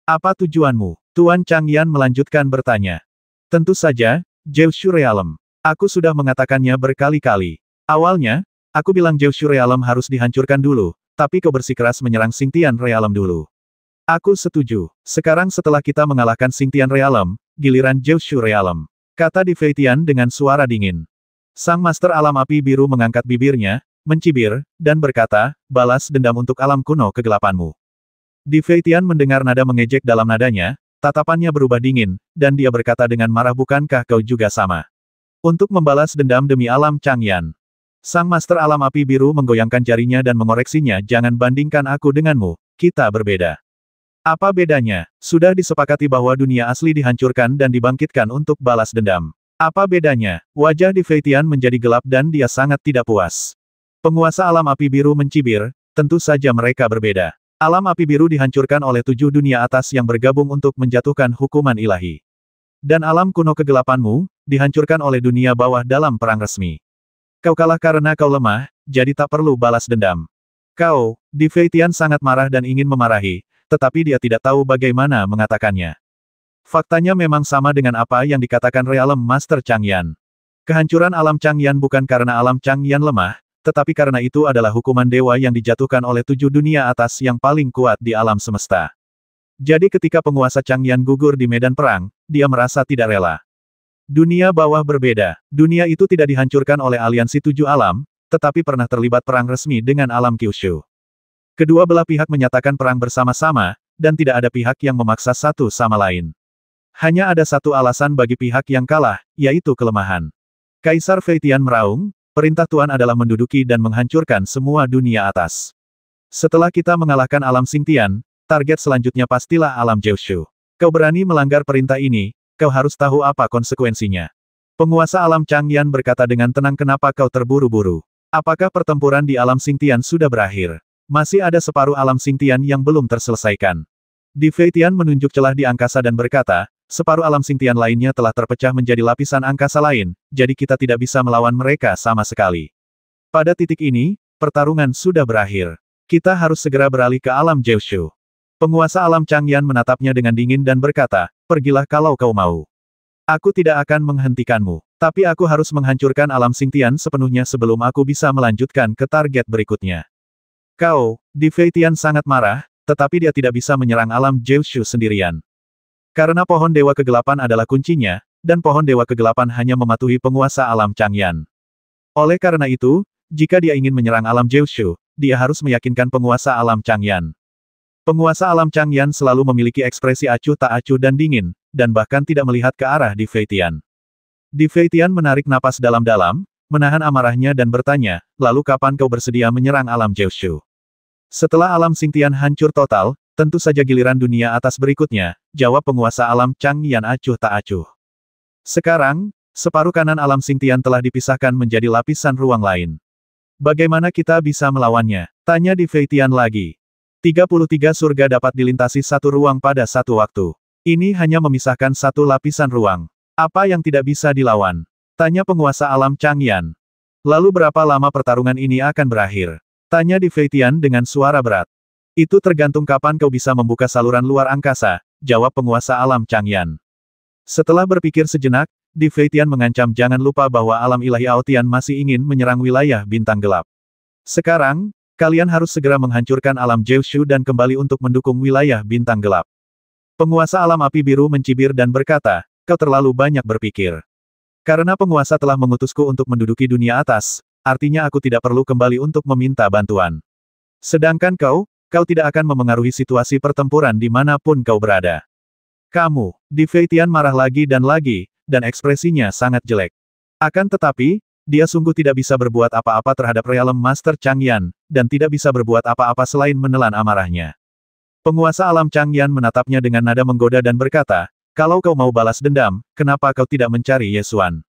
"Apa tujuanmu?" Tuan Changyan melanjutkan bertanya. "Tentu saja, Jiushu Realm. Aku sudah mengatakannya berkali-kali. Awalnya, aku bilang Jiushu Realm harus dihancurkan dulu, tapi kau bersikeras menyerang Xingtian Realm dulu. Aku setuju. Sekarang setelah kita mengalahkan Xingtian Realm, giliran Jiushu Realm," kata Di Feitian dengan suara dingin. Sang Master Alam Api Biru mengangkat bibirnya, mencibir, dan berkata, "Balas dendam untuk alam kuno kegelapanmu." Di Feitian mendengar nada mengejek dalam nadanya, tatapannya berubah dingin, dan dia berkata dengan marah, "Bukankah kau juga sama? Untuk membalas dendam demi alam Changyan." Sang Master Alam Api Biru menggoyangkan jarinya dan mengoreksinya, "Jangan bandingkan aku denganmu, kita berbeda." "Apa bedanya? Sudah disepakati bahwa dunia asli dihancurkan dan dibangkitkan untuk balas dendam. Apa bedanya?" Wajah Di Feitian menjadi gelap dan dia sangat tidak puas. Penguasa alam api biru mencibir, "Tentu saja mereka berbeda. Alam api biru dihancurkan oleh 7 dunia atas yang bergabung untuk menjatuhkan hukuman ilahi. Dan alam kuno kegelapanmu, dihancurkan oleh dunia bawah dalam perang resmi. Kau kalah karena kau lemah, jadi tak perlu balas dendam. Kau." Di Feitian sangat marah dan ingin memarahi, tetapi dia tidak tahu bagaimana mengatakannya. Faktanya memang sama dengan apa yang dikatakan Realm Master Changyan. Kehancuran alam Changyan bukan karena alam Changyan lemah, tetapi karena itu adalah hukuman dewa yang dijatuhkan oleh 7 dunia atas yang paling kuat di alam semesta. Jadi ketika penguasa Changyan gugur di medan perang, dia merasa tidak rela. Dunia bawah berbeda. Dunia itu tidak dihancurkan oleh aliansi 7 alam, tetapi pernah terlibat perang resmi dengan alam Kyushu. Kedua belah pihak menyatakan perang bersama-sama, dan tidak ada pihak yang memaksa satu sama lain. Hanya ada satu alasan bagi pihak yang kalah, yaitu kelemahan. Kaisar Feitian meraung, "Perintah Tuan adalah menduduki dan menghancurkan semua dunia atas. Setelah kita mengalahkan alam Xingtian, target selanjutnya pastilah alam Jiushu. Kau berani melanggar perintah ini, kau harus tahu apa konsekuensinya." Penguasa alam Changyan berkata dengan tenang, "Kenapa kau terburu-buru? Apakah pertempuran di alam Xingtian sudah berakhir? Masih ada separuh alam Xingtian yang belum terselesaikan." Di Feitian menunjuk celah di angkasa dan berkata, "Separuh alam Xingtian lainnya telah terpecah menjadi lapisan angkasa lain, jadi kita tidak bisa melawan mereka sama sekali. Pada titik ini, pertarungan sudah berakhir. Kita harus segera beralih ke alam Jiushu." Penguasa alam Changyan menatapnya dengan dingin dan berkata, pergilah kalau kau mau. Aku tidak akan menghentikanmu. Tapi aku harus menghancurkan alam Xingtian sepenuhnya sebelum aku bisa melanjutkan ke target berikutnya. Kau, Di Feitian sangat marah, tetapi dia tidak bisa menyerang alam Jiushu sendirian. Karena pohon Dewa Kegelapan adalah kuncinya, dan pohon Dewa Kegelapan hanya mematuhi penguasa alam Changyan. Oleh karena itu, jika dia ingin menyerang alam Jiushu, dia harus meyakinkan penguasa alam Changyan. Penguasa alam Changyan selalu memiliki ekspresi acuh tak acuh dan dingin, dan bahkan tidak melihat ke arah Di Feitian. Di Feitian menarik napas dalam-dalam, menahan amarahnya dan bertanya, lalu kapan kau bersedia menyerang alam Jiushu? Setelah alam Xingtian hancur total, tentu saja giliran dunia atas berikutnya, jawab penguasa alam Changyan acuh tak acuh. Sekarang, separuh kanan alam Xingtian telah dipisahkan menjadi lapisan ruang lain. Bagaimana kita bisa melawannya? Tanya Di Feitian lagi. 33 surga dapat dilintasi satu ruang pada satu waktu. Ini hanya memisahkan satu lapisan ruang. Apa yang tidak bisa dilawan? Tanya penguasa alam Changyan. Lalu berapa lama pertarungan ini akan berakhir? Tanya Di Feitian dengan suara berat. Itu tergantung kapan kau bisa membuka saluran luar angkasa, jawab penguasa alam Changyan. Setelah berpikir sejenak, Di Feitian mengancam jangan lupa bahwa alam ilahi Aotian masih ingin menyerang wilayah bintang gelap. Sekarang, kalian harus segera menghancurkan alam Jiushu dan kembali untuk mendukung wilayah bintang gelap. Penguasa alam api biru mencibir dan berkata, kau terlalu banyak berpikir. Karena penguasa telah mengutusku untuk menduduki dunia atas, artinya aku tidak perlu kembali untuk meminta bantuan. Sedangkan kau tidak akan memengaruhi situasi pertempuran dimanapun kau berada. Kamu, Di Feitian marah lagi, dan ekspresinya sangat jelek. Akan tetapi, dia sungguh tidak bisa berbuat apa-apa terhadap Realm Master Changyan, dan tidak bisa berbuat apa-apa selain menelan amarahnya. Penguasa alam Changyan menatapnya dengan nada menggoda dan berkata, kalau kau mau balas dendam, kenapa kau tidak mencari Yesuan?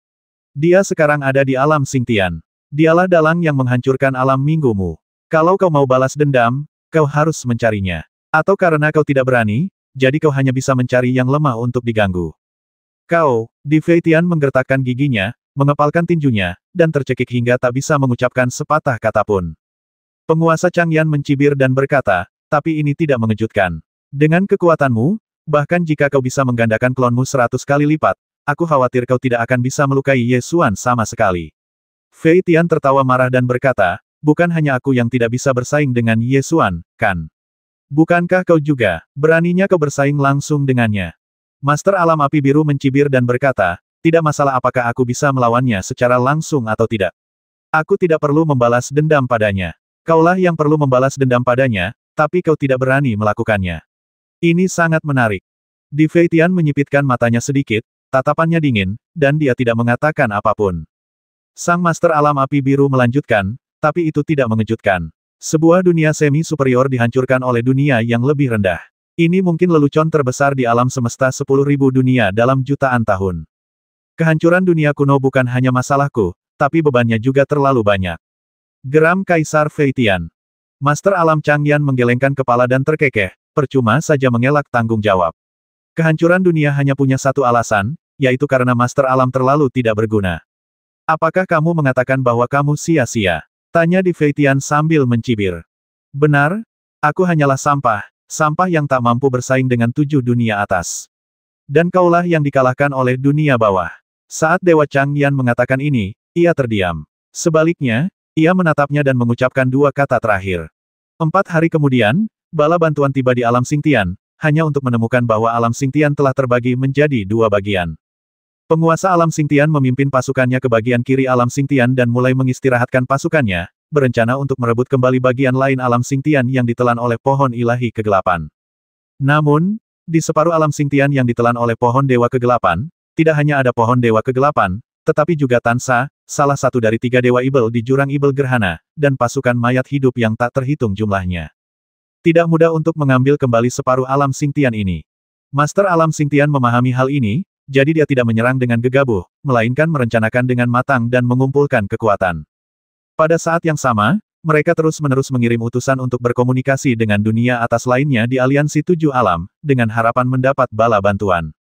Dia sekarang ada di alam Xingtian. Dialah dalang yang menghancurkan alam minggumu. Kalau kau mau balas dendam, kau harus mencarinya. Atau karena kau tidak berani, jadi kau hanya bisa mencari yang lemah untuk diganggu. Kau, Di Feitian menggertakkan giginya, mengepalkan tinjunya, dan tercekik hingga tak bisa mengucapkan sepatah kata pun. Penguasa Changyan mencibir dan berkata, tapi ini tidak mengejutkan. Dengan kekuatanmu, bahkan jika kau bisa menggandakan klonmu 100 kali lipat, aku khawatir kau tidak akan bisa melukai Yesuan sama sekali. Feitian tertawa marah dan berkata, bukan hanya aku yang tidak bisa bersaing dengan Yesuan, kan? Bukankah kau juga? Beraninya kau bersaing langsung dengannya? Master alam api biru mencibir dan berkata, tidak masalah apakah aku bisa melawannya secara langsung atau tidak. Aku tidak perlu membalas dendam padanya. Kaulah yang perlu membalas dendam padanya, tapi kau tidak berani melakukannya. Ini sangat menarik. Di Feitian menyipitkan matanya sedikit, tatapannya dingin, dan dia tidak mengatakan apapun. Sang Master alam api biru melanjutkan, tapi itu tidak mengejutkan. Sebuah dunia semi-superior dihancurkan oleh dunia yang lebih rendah. Ini mungkin lelucon terbesar di alam semesta 10.000 dunia dalam jutaan tahun. Kehancuran dunia kuno bukan hanya masalahku, tapi bebannya juga terlalu banyak. Geram Kaisar Feitian. Master alam Changyan menggelengkan kepala dan terkekeh, percuma saja mengelak tanggung jawab. Kehancuran dunia hanya punya satu alasan, yaitu karena Master alam terlalu tidak berguna. Apakah kamu mengatakan bahwa kamu sia-sia? Tanya Di Feitian sambil mencibir. Benar, aku hanyalah sampah, sampah yang tak mampu bersaing dengan 7 dunia atas. Dan kaulah yang dikalahkan oleh dunia bawah. Saat Dewa Changyan mengatakan ini, ia terdiam. Sebaliknya, ia menatapnya dan mengucapkan dua kata terakhir. 4 hari kemudian, bala bantuan tiba di alam Xingtian, hanya untuk menemukan bahwa alam Xingtian telah terbagi menjadi 2 bagian. Penguasa alam Xingtian memimpin pasukannya ke bagian kiri alam Xingtian dan mulai mengistirahatkan pasukannya, berencana untuk merebut kembali bagian lain alam Xingtian yang ditelan oleh pohon ilahi kegelapan. Namun, di separuh alam Xingtian yang ditelan oleh pohon Dewa Kegelapan, tidak hanya ada pohon Dewa Kegelapan, tetapi juga Tansa, salah satu dari 3 Dewa Ibel di Jurang Ibel Gerhana, dan pasukan mayat hidup yang tak terhitung jumlahnya. Tidak mudah untuk mengambil kembali separuh alam Xingtian ini. Master alam Xingtian memahami hal ini, jadi dia tidak menyerang dengan gegabah, melainkan merencanakan dengan matang dan mengumpulkan kekuatan. Pada saat yang sama, mereka terus-menerus mengirim utusan untuk berkomunikasi dengan dunia atas lainnya di aliansi 7 alam, dengan harapan mendapat bala bantuan.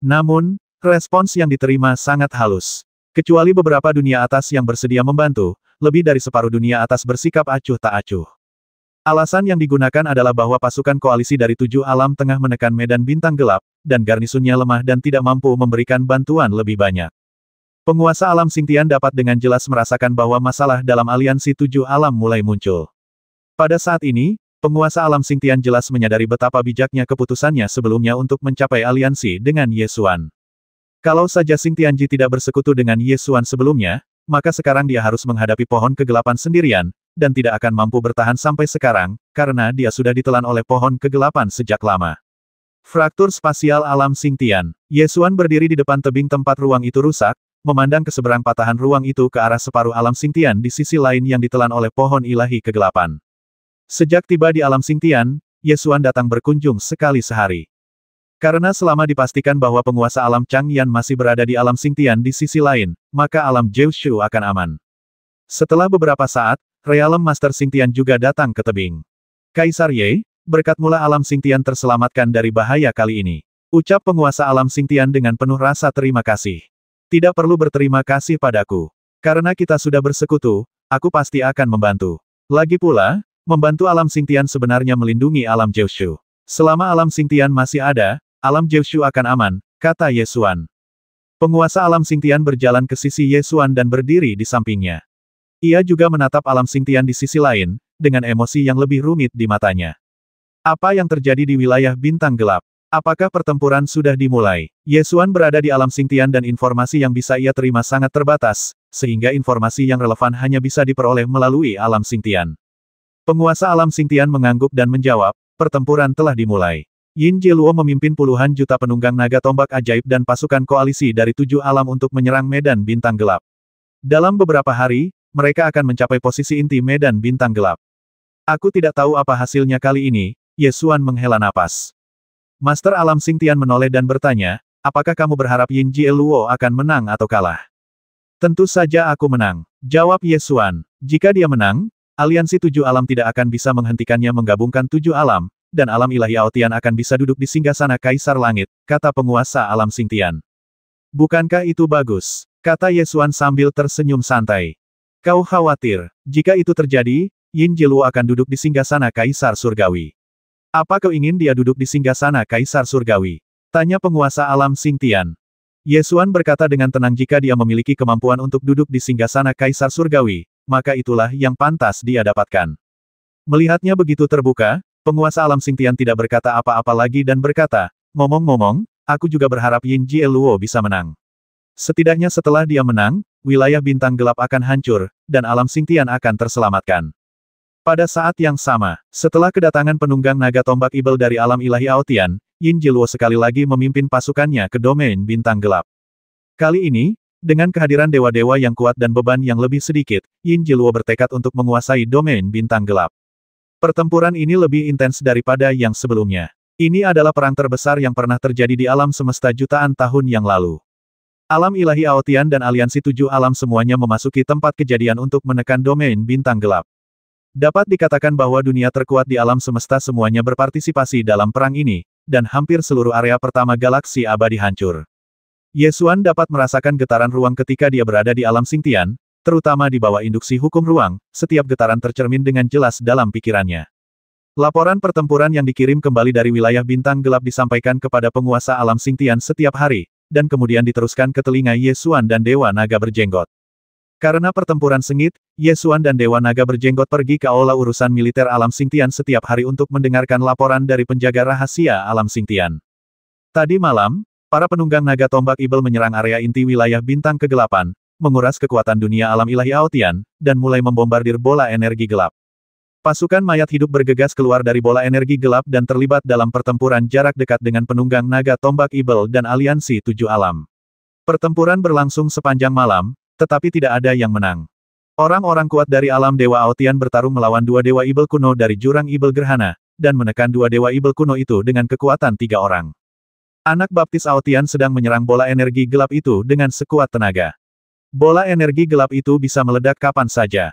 Namun, respons yang diterima sangat halus. Kecuali beberapa dunia atas yang bersedia membantu, lebih dari separuh dunia atas bersikap acuh tak acuh. Alasan yang digunakan adalah bahwa pasukan koalisi dari 7 alam tengah menekan medan bintang gelap, dan garnisonnya lemah dan tidak mampu memberikan bantuan lebih banyak. Penguasa alam Xingtian dapat dengan jelas merasakan bahwa masalah dalam aliansi 7 alam mulai muncul. Pada saat ini, penguasa alam Xingtian jelas menyadari betapa bijaknya keputusannya sebelumnya untuk mencapai aliansi dengan Ye Xuan. Kalau saja Xingtianji tidak bersekutu dengan Ye Xuan sebelumnya, maka sekarang dia harus menghadapi pohon kegelapan sendirian, dan tidak akan mampu bertahan sampai sekarang, karena dia sudah ditelan oleh pohon kegelapan sejak lama. Fraktur spasial alam Xingtian. Ye Xuan berdiri di depan tebing tempat ruang itu rusak, memandang ke seberang patahan ruang itu ke arah separuh alam Xingtian di sisi lain yang ditelan oleh pohon ilahi kegelapan. Sejak tiba di alam Xingtian, Ye Xuan datang berkunjung sekali sehari. Karena selama dipastikan bahwa penguasa alam Changyan masih berada di alam Xingtian di sisi lain, maka alam Jiushu akan aman. Setelah beberapa saat, Realem Master Xingtian juga datang ke tebing. Kaisar Ye, berkat mula alam Xingtian terselamatkan dari bahaya kali ini. Ucap penguasa alam Xingtian dengan penuh rasa terima kasih. Tidak perlu berterima kasih padaku. Karena kita sudah bersekutu, aku pasti akan membantu. Lagi pula, membantu alam Xingtian sebenarnya melindungi alam Jiushu. Selama alam Xingtian masih ada, alam Jiushu akan aman, kata Ye Xuan. Penguasa alam Xingtian berjalan ke sisi Ye Xuan dan berdiri di sampingnya. Ia juga menatap alam Xingtian di sisi lain, dengan emosi yang lebih rumit di matanya. Apa yang terjadi di wilayah bintang gelap? Apakah pertempuran sudah dimulai? Ye Xuan berada di alam Xingtian dan informasi yang bisa ia terima sangat terbatas, sehingga informasi yang relevan hanya bisa diperoleh melalui alam Xingtian. Penguasa alam Xingtian mengangguk dan menjawab, pertempuran telah dimulai. Yin Jieluo memimpin puluhan juta penunggang naga tombak ajaib dan pasukan koalisi dari 7 alam untuk menyerang medan bintang gelap. Dalam beberapa hari, mereka akan mencapai posisi inti medan bintang gelap. Aku tidak tahu apa hasilnya kali ini, Ye Xuan menghela napas. Master alam Xingtian menoleh dan bertanya, apakah kamu berharap Yin Jieluo akan menang atau kalah? Tentu saja aku menang, jawab Ye Xuan. Jika dia menang, aliansi 7 alam tidak akan bisa menghentikannya menggabungkan 7 alam, dan alam ilahi Aotian akan bisa duduk di singgasana Kaisar Langit, kata penguasa alam Xingtian. Bukankah itu bagus? Kata Ye Xuan sambil tersenyum santai. Kau khawatir, jika itu terjadi, Yin Jieluo akan duduk di singgasana Kaisar Surgawi. Apa kau ingin dia duduk di singgasana Kaisar Surgawi? Tanya penguasa alam Xingtian. Ye Xuan berkata dengan tenang jika dia memiliki kemampuan untuk duduk di singgasana Kaisar Surgawi, maka itulah yang pantas dia dapatkan. Melihatnya begitu terbuka, penguasa alam Xingtian tidak berkata apa-apa lagi dan berkata, ngomong-ngomong, aku juga berharap Yin Jieluo bisa menang. Setidaknya setelah dia menang, wilayah bintang gelap akan hancur, dan alam Xingtian akan terselamatkan. Pada saat yang sama, setelah kedatangan penunggang naga tombak ibel dari alam ilahi Aotian, Yin Jieluo sekali lagi memimpin pasukannya ke domain bintang gelap. Kali ini, dengan kehadiran dewa-dewa yang kuat dan beban yang lebih sedikit, Yin Jieluo bertekad untuk menguasai domain bintang gelap. Pertempuran ini lebih intens daripada yang sebelumnya. Ini adalah perang terbesar yang pernah terjadi di alam semesta jutaan tahun yang lalu. Alam ilahi Aotian dan aliansi 7 alam semuanya memasuki tempat kejadian untuk menekan domain bintang gelap. Dapat dikatakan bahwa dunia terkuat di alam semesta semuanya berpartisipasi dalam perang ini, dan hampir seluruh area pertama galaksi abadi hancur. Ye Xuan dapat merasakan getaran ruang ketika dia berada di alam Xingtian, terutama di bawah induksi hukum ruang, setiap getaran tercermin dengan jelas dalam pikirannya. Laporan pertempuran yang dikirim kembali dari wilayah bintang gelap disampaikan kepada penguasa alam Xingtian setiap hari, dan kemudian diteruskan ke telinga Ye Xuan dan Dewa Naga Berjenggot. Karena pertempuran sengit, Ye Xuan dan Dewa Naga Berjenggot pergi ke aula urusan militer alam Xingtian setiap hari untuk mendengarkan laporan dari penjaga rahasia alam Xingtian. Tadi malam, para penunggang naga tombak ibel menyerang area inti wilayah bintang kegelapan, menguras kekuatan dunia alam ilahi Aotian, dan mulai membombardir bola energi gelap. Pasukan mayat hidup bergegas keluar dari bola energi gelap dan terlibat dalam pertempuran jarak dekat dengan penunggang naga tombak ibel dan aliansi 7 alam. Pertempuran berlangsung sepanjang malam, tetapi tidak ada yang menang. Orang-orang kuat dari alam Dewa Aotian bertarung melawan 2 dewa ibel kuno dari jurang ibel gerhana, dan menekan 2 dewa ibel kuno itu dengan kekuatan 3 orang. Anak baptis Aotian sedang menyerang bola energi gelap itu dengan sekuat tenaga. Bola energi gelap itu bisa meledak kapan saja.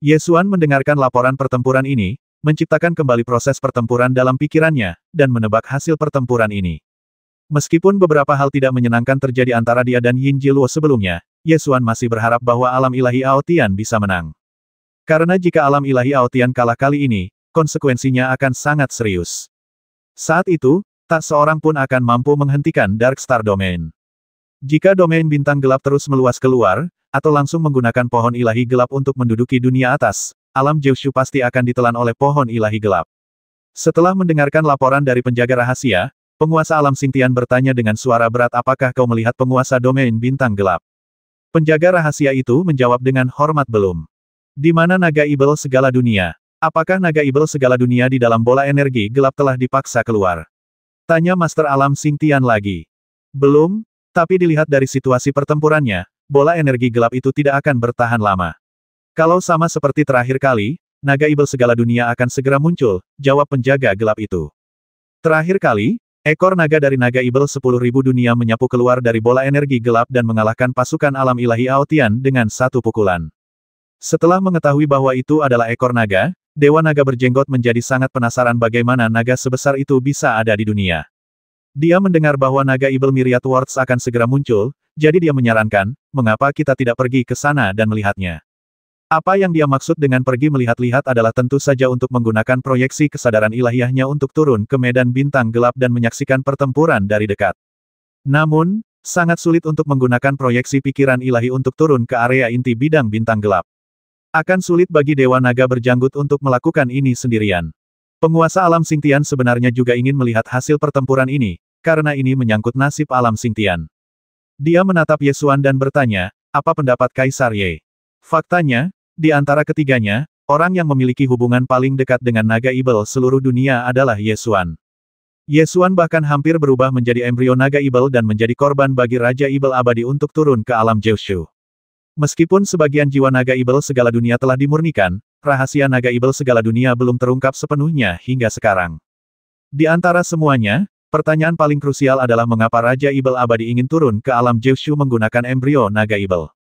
Ye Xuan mendengarkan laporan pertempuran ini, menciptakan kembali proses pertempuran dalam pikirannya, dan menebak hasil pertempuran ini. Meskipun beberapa hal tidak menyenangkan terjadi antara dia dan Yin Jieluo sebelumnya, Ye Xuan masih berharap bahwa alam ilahi Aotian bisa menang. Karena jika alam ilahi Aotian kalah kali ini, konsekuensinya akan sangat serius. Saat itu, tak seorang pun akan mampu menghentikan Dark Star Domain. Jika domain bintang gelap terus meluas keluar, atau langsung menggunakan pohon ilahi gelap untuk menduduki dunia atas, alam Jiushu pasti akan ditelan oleh pohon ilahi gelap. Setelah mendengarkan laporan dari penjaga rahasia, penguasa alam Xingtian bertanya dengan suara berat, apakah kau melihat penguasa domain bintang gelap? Penjaga rahasia itu menjawab dengan hormat, belum. Di mana naga ibel segala dunia? Apakah naga ibel segala dunia di dalam bola energi gelap telah dipaksa keluar? Tanya Master Alam Xingtian lagi. Belum, tapi dilihat dari situasi pertempurannya, bola energi gelap itu tidak akan bertahan lama. Kalau sama seperti terakhir kali, naga ibel segala dunia akan segera muncul, jawab penjaga gelap itu. Terakhir kali, ekor naga dari naga ibel 10.000 dunia menyapu keluar dari bola energi gelap dan mengalahkan pasukan alam ilahi Aotian dengan satu pukulan. Setelah mengetahui bahwa itu adalah ekor naga, Dewa Naga berjenggot menjadi sangat penasaran bagaimana naga sebesar itu bisa ada di dunia. Dia mendengar bahwa naga ibel Myriad Worlds akan segera muncul, jadi dia menyarankan, mengapa kita tidak pergi ke sana dan melihatnya. Apa yang dia maksud dengan pergi melihat-lihat adalah tentu saja untuk menggunakan proyeksi kesadaran ilahiyahnya untuk turun ke medan bintang gelap dan menyaksikan pertempuran dari dekat. Namun, sangat sulit untuk menggunakan proyeksi pikiran ilahi untuk turun ke area inti bidang bintang gelap. Akan sulit bagi Dewa Naga berjanggut untuk melakukan ini sendirian. Penguasa alam Xingtian sebenarnya juga ingin melihat hasil pertempuran ini, karena ini menyangkut nasib alam Xingtian. Dia menatap Ye Xuan dan bertanya, apa pendapat Kaisar Ye? Faktanya, di antara ketiganya, orang yang memiliki hubungan paling dekat dengan naga ibel seluruh dunia adalah Ye Xuan. Ye Xuan bahkan hampir berubah menjadi embrio naga ibel dan menjadi korban bagi Raja Ibel Abadi untuk turun ke alam Jiushu. Meskipun sebagian jiwa naga ibel segala dunia telah dimurnikan, rahasia naga ibel segala dunia belum terungkap sepenuhnya hingga sekarang. Di antara semuanya, pertanyaan paling krusial adalah mengapa Raja Ibel Abadi ingin turun ke alam Jiushu menggunakan embrio naga ibel.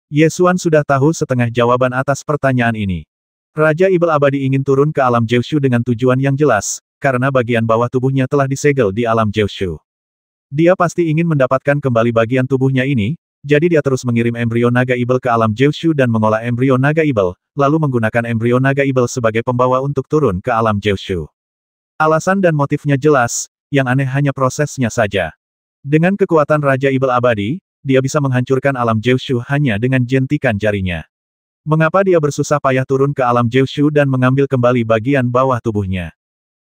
Ye Xuan sudah tahu setengah jawaban atas pertanyaan ini. Raja Ibel Abadi ingin turun ke alam Jiushu dengan tujuan yang jelas, karena bagian bawah tubuhnya telah disegel di alam Jiushu. Dia pasti ingin mendapatkan kembali bagian tubuhnya ini, jadi dia terus mengirim embrio naga ibel ke alam Jiushu dan mengolah embrio naga ibel, lalu menggunakan embrio naga ibel sebagai pembawa untuk turun ke alam Jiushu. Alasan dan motifnya jelas, yang aneh hanya prosesnya saja. Dengan kekuatan Raja Ibel Abadi, dia bisa menghancurkan alam Jiushu hanya dengan jentikan jarinya. Mengapa dia bersusah payah turun ke alam Jiushu dan mengambil kembali bagian bawah tubuhnya?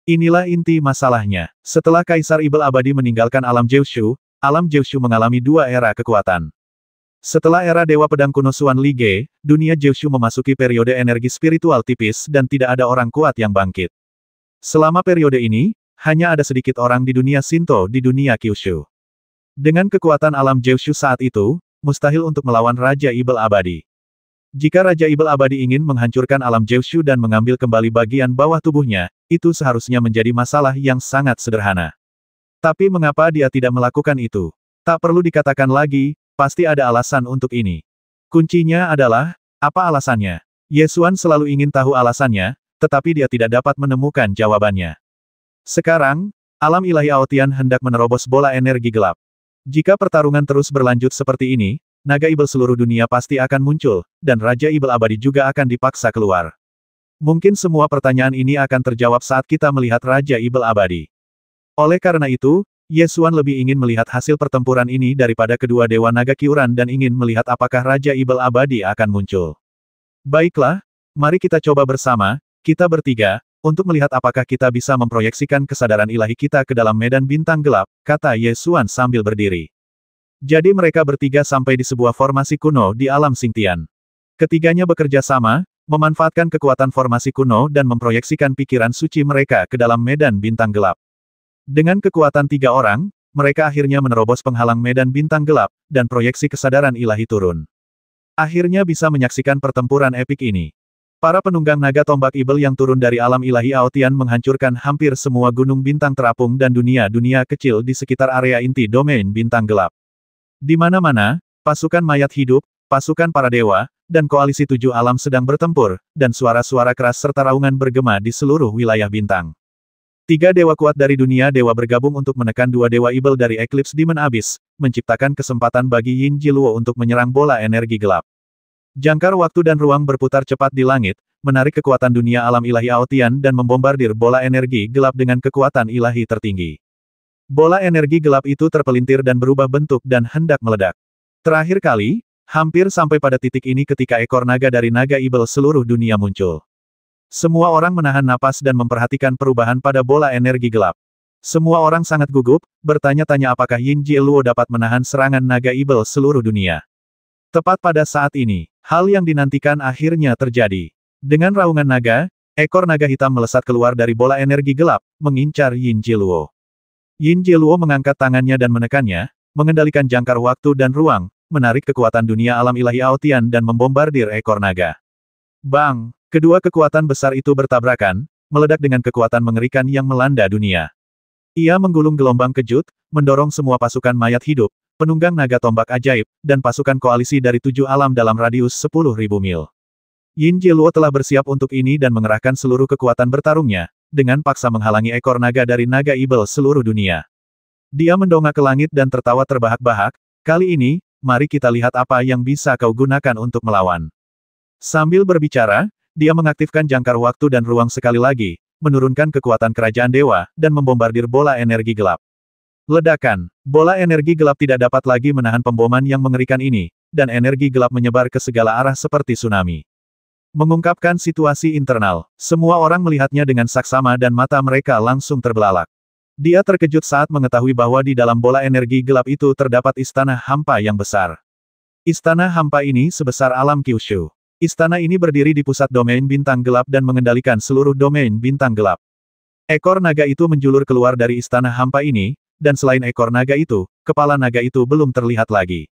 Inilah inti masalahnya. Setelah Kaisar Ibel Abadi meninggalkan alam Jiushu mengalami dua era kekuatan. Setelah era Dewa Pedang Kuno Xuan Li Ge, dunia Jiushu memasuki periode energi spiritual tipis dan tidak ada orang kuat yang bangkit. Selama periode ini, hanya ada sedikit orang di dunia Shinto di dunia Kyushu. Dengan kekuatan alam Jiushu saat itu, mustahil untuk melawan Raja Ibel Abadi. Jika Raja Ibel Abadi ingin menghancurkan alam Jiushu dan mengambil kembali bagian bawah tubuhnya, itu seharusnya menjadi masalah yang sangat sederhana. Tapi mengapa dia tidak melakukan itu? Tak perlu dikatakan lagi, pasti ada alasan untuk ini. Kuncinya adalah, apa alasannya? Ye Xuan selalu ingin tahu alasannya, tetapi dia tidak dapat menemukan jawabannya. Sekarang, alam ilahi Aotian hendak menerobos bola energi gelap. Jika pertarungan terus berlanjut seperti ini, naga ibel seluruh dunia pasti akan muncul, dan Raja Ibel Abadi juga akan dipaksa keluar. Mungkin semua pertanyaan ini akan terjawab saat kita melihat Raja Ibel Abadi. Oleh karena itu, Ye Xuan lebih ingin melihat hasil pertempuran ini daripada kedua Dewa Naga Kyuran dan ingin melihat apakah Raja Ibel Abadi akan muncul. Baiklah, mari kita coba bersama, kita bertiga, untuk melihat apakah kita bisa memproyeksikan kesadaran ilahi kita ke dalam medan bintang gelap, kata Ye Xuan sambil berdiri. Jadi mereka bertiga sampai di sebuah formasi kuno di alam Xingtian. Ketiganya bekerja sama, memanfaatkan kekuatan formasi kuno dan memproyeksikan pikiran suci mereka ke dalam medan bintang gelap. Dengan kekuatan 3 orang, mereka akhirnya menerobos penghalang medan bintang gelap, dan proyeksi kesadaran ilahi turun. Akhirnya bisa menyaksikan pertempuran epik ini. Para penunggang naga tombak ibel yang turun dari alam ilahi Aotian menghancurkan hampir semua gunung bintang terapung dan dunia-dunia kecil di sekitar area inti domain bintang gelap. Di mana-mana, pasukan mayat hidup, pasukan para dewa, dan koalisi 7 alam sedang bertempur, dan suara-suara keras serta raungan bergema di seluruh wilayah bintang. 3 dewa kuat dari dunia dewa bergabung untuk menekan 2 dewa ibel dari Eclipse Demon Abyss, menciptakan kesempatan bagi Yin Jiluo untuk menyerang bola energi gelap. Jangkar waktu dan ruang berputar cepat di langit, menarik kekuatan dunia alam ilahi Aotian dan membombardir bola energi gelap dengan kekuatan ilahi tertinggi. Bola energi gelap itu terpelintir dan berubah bentuk dan hendak meledak. Terakhir kali, hampir sampai pada titik ini ketika ekor naga dari naga ibel seluruh dunia muncul. Semua orang menahan napas dan memperhatikan perubahan pada bola energi gelap. Semua orang sangat gugup, bertanya-tanya apakah Yin Jieluo dapat menahan serangan naga ibel seluruh dunia. Tepat pada saat ini, hal yang dinantikan akhirnya terjadi. Dengan raungan naga, ekor naga hitam melesat keluar dari bola energi gelap, mengincar Yin Jieluo. Yin Jieluo mengangkat tangannya dan menekannya, mengendalikan jangkar waktu dan ruang, menarik kekuatan dunia alam ilahi Aotian dan membombardir ekor naga. Bang! Kedua kekuatan besar itu bertabrakan, meledak dengan kekuatan mengerikan yang melanda dunia. Ia menggulung gelombang kejut, mendorong semua pasukan mayat hidup, penunggang naga tombak ajaib, dan pasukan koalisi dari 7 alam dalam radius 10.000 mil. Yin Jieluo telah bersiap untuk ini dan mengerahkan seluruh kekuatan bertarungnya, dengan paksa menghalangi ekor naga dari naga ibel seluruh dunia. Dia mendongak ke langit dan tertawa terbahak-bahak, kali ini, mari kita lihat apa yang bisa kau gunakan untuk melawan. Sambil berbicara, dia mengaktifkan jangkar waktu dan ruang sekali lagi, menurunkan kekuatan kerajaan dewa, dan membombardir bola energi gelap. Ledakan. Bola energi gelap tidak dapat lagi menahan pemboman yang mengerikan ini, dan energi gelap menyebar ke segala arah seperti tsunami. Mengungkapkan situasi internal, semua orang melihatnya dengan saksama dan mata mereka langsung terbelalak. Dia terkejut saat mengetahui bahwa di dalam bola energi gelap itu terdapat istana hampa yang besar. Istana hampa ini sebesar alam Kyushu. Istana ini berdiri di pusat domain bintang gelap dan mengendalikan seluruh domain bintang gelap. Ekor naga itu menjulur keluar dari istana hampa ini, dan selain ekor naga itu, kepala naga itu belum terlihat lagi.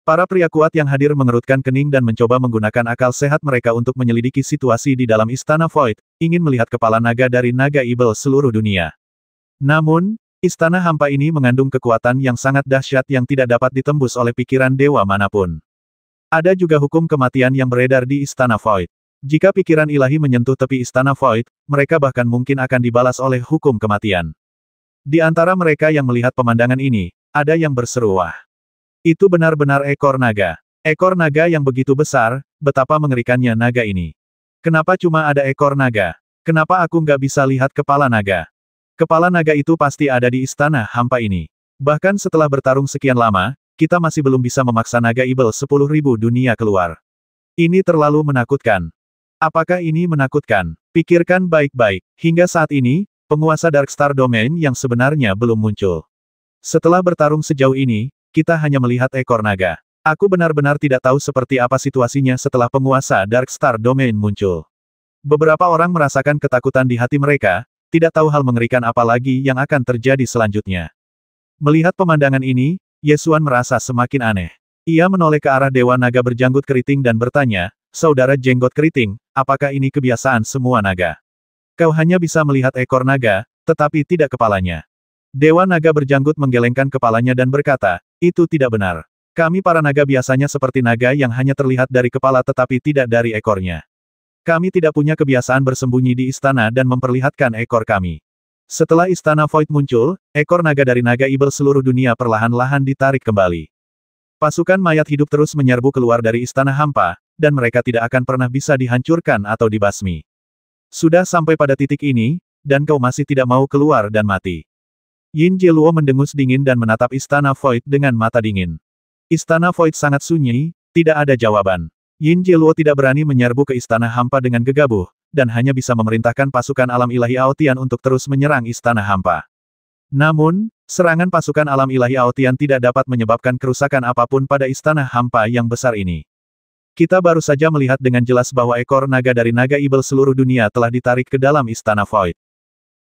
Para pria kuat yang hadir mengerutkan kening dan mencoba menggunakan akal sehat mereka untuk menyelidiki situasi di dalam istana Void, ingin melihat kepala naga dari naga ibel seluruh dunia. Namun, istana hampa ini mengandung kekuatan yang sangat dahsyat yang tidak dapat ditembus oleh pikiran dewa manapun. Ada juga hukum kematian yang beredar di Istana Void. Jika pikiran ilahi menyentuh tepi Istana Void, mereka bahkan mungkin akan dibalas oleh hukum kematian. Di antara mereka yang melihat pemandangan ini, ada yang berseru wah. Itu benar-benar ekor naga. Ekor naga yang begitu besar, betapa mengerikannya naga ini. Kenapa cuma ada ekor naga? Kenapa aku nggak bisa lihat kepala naga? Kepala naga itu pasti ada di Istana Hampa ini. Bahkan setelah bertarung sekian lama, kita masih belum bisa memaksa naga ibel 10.000 dunia keluar. Ini terlalu menakutkan. Apakah ini menakutkan? Pikirkan baik-baik. Hingga saat ini, penguasa Darkstar Domain yang sebenarnya belum muncul. Setelah bertarung sejauh ini, kita hanya melihat ekor naga. Aku benar-benar tidak tahu seperti apa situasinya setelah penguasa Darkstar Domain muncul. Beberapa orang merasakan ketakutan di hati mereka, tidak tahu hal mengerikan apa lagi yang akan terjadi selanjutnya. Melihat pemandangan ini, Yesuan merasa semakin aneh. Ia menoleh ke arah Dewa Naga berjanggut keriting dan bertanya, Saudara Jenggot Keriting, apakah ini kebiasaan semua naga? Kau hanya bisa melihat ekor naga, tetapi tidak kepalanya. Dewa Naga berjanggut menggelengkan kepalanya dan berkata, itu tidak benar. Kami para naga biasanya seperti naga yang hanya terlihat dari kepala tetapi tidak dari ekornya. Kami tidak punya kebiasaan bersembunyi di istana dan memperlihatkan ekor kami. Setelah istana Void muncul, ekor naga dari naga ibel seluruh dunia perlahan-lahan ditarik kembali. Pasukan mayat hidup terus menyerbu keluar dari istana hampa, dan mereka tidak akan pernah bisa dihancurkan atau dibasmi. Sudah sampai pada titik ini, dan kau masih tidak mau keluar dan mati. Yin Jieluo mendengus dingin dan menatap istana Void dengan mata dingin. Istana Void sangat sunyi, tidak ada jawaban. Yin Jieluo tidak berani menyerbu ke istana hampa dengan gegabah, dan hanya bisa memerintahkan pasukan alam ilahi Aotian untuk terus menyerang istana hampa. Namun, serangan pasukan alam ilahi Aotian tidak dapat menyebabkan kerusakan apapun pada istana hampa yang besar ini. Kita baru saja melihat dengan jelas bahwa ekor naga dari naga ibel seluruh dunia telah ditarik ke dalam istana Void.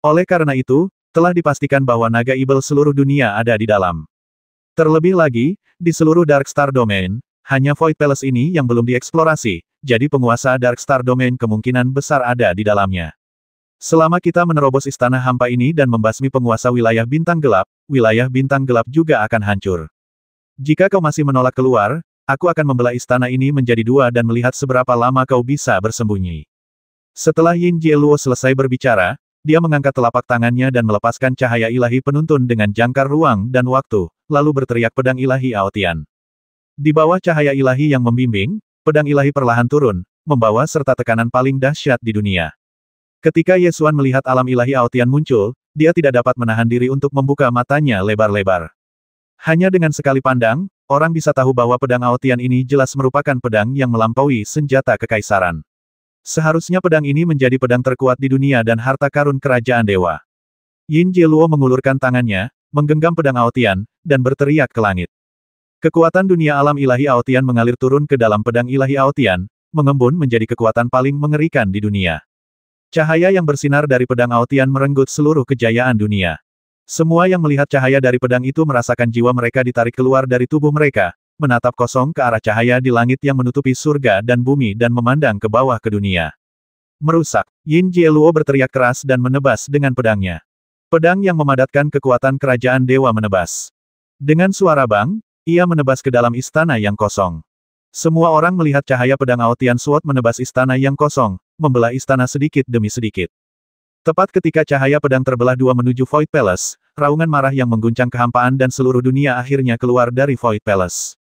Oleh karena itu, telah dipastikan bahwa naga ibel seluruh dunia ada di dalam. Terlebih lagi, di seluruh Darkstar Domain, hanya Void Palace ini yang belum dieksplorasi, jadi penguasa Darkstar Domain kemungkinan besar ada di dalamnya. Selama kita menerobos istana hampa ini dan membasmi penguasa wilayah bintang gelap juga akan hancur. Jika kau masih menolak keluar, aku akan membelah istana ini menjadi dua dan melihat seberapa lama kau bisa bersembunyi. Setelah Yin Jieluo selesai berbicara, dia mengangkat telapak tangannya dan melepaskan cahaya ilahi penuntun dengan jangkar ruang dan waktu, lalu berteriak pedang ilahi Aotian. Di bawah cahaya ilahi yang membimbing, pedang ilahi perlahan turun, membawa serta tekanan paling dahsyat di dunia. Ketika Ye Xuan melihat alam ilahi Aotian muncul, dia tidak dapat menahan diri untuk membuka matanya lebar-lebar. Hanya dengan sekali pandang, orang bisa tahu bahwa pedang Aotian ini jelas merupakan pedang yang melampaui senjata kekaisaran. Seharusnya pedang ini menjadi pedang terkuat di dunia dan harta karun kerajaan dewa. Yin Jieluo mengulurkan tangannya, menggenggam pedang Aotian, dan berteriak ke langit. Kekuatan dunia alam ilahi Aotian mengalir turun ke dalam pedang ilahi Aotian, mengembun menjadi kekuatan paling mengerikan di dunia. Cahaya yang bersinar dari pedang Aotian merenggut seluruh kejayaan dunia. Semua yang melihat cahaya dari pedang itu merasakan jiwa mereka ditarik keluar dari tubuh mereka, menatap kosong ke arah cahaya di langit yang menutupi surga dan bumi dan memandang ke bawah ke dunia. Merusak, Yin Jieluo berteriak keras dan menebas dengan pedangnya. Pedang yang memadatkan kekuatan kerajaan dewa menebas. Dengan suara bang, ia menebas ke dalam istana yang kosong. Semua orang melihat cahaya pedang Aotian Sword menebas istana yang kosong, membelah istana sedikit demi sedikit. Tepat ketika cahaya pedang terbelah dua menuju Void Palace, raungan marah yang mengguncang kehampaan dan seluruh dunia akhirnya keluar dari Void Palace.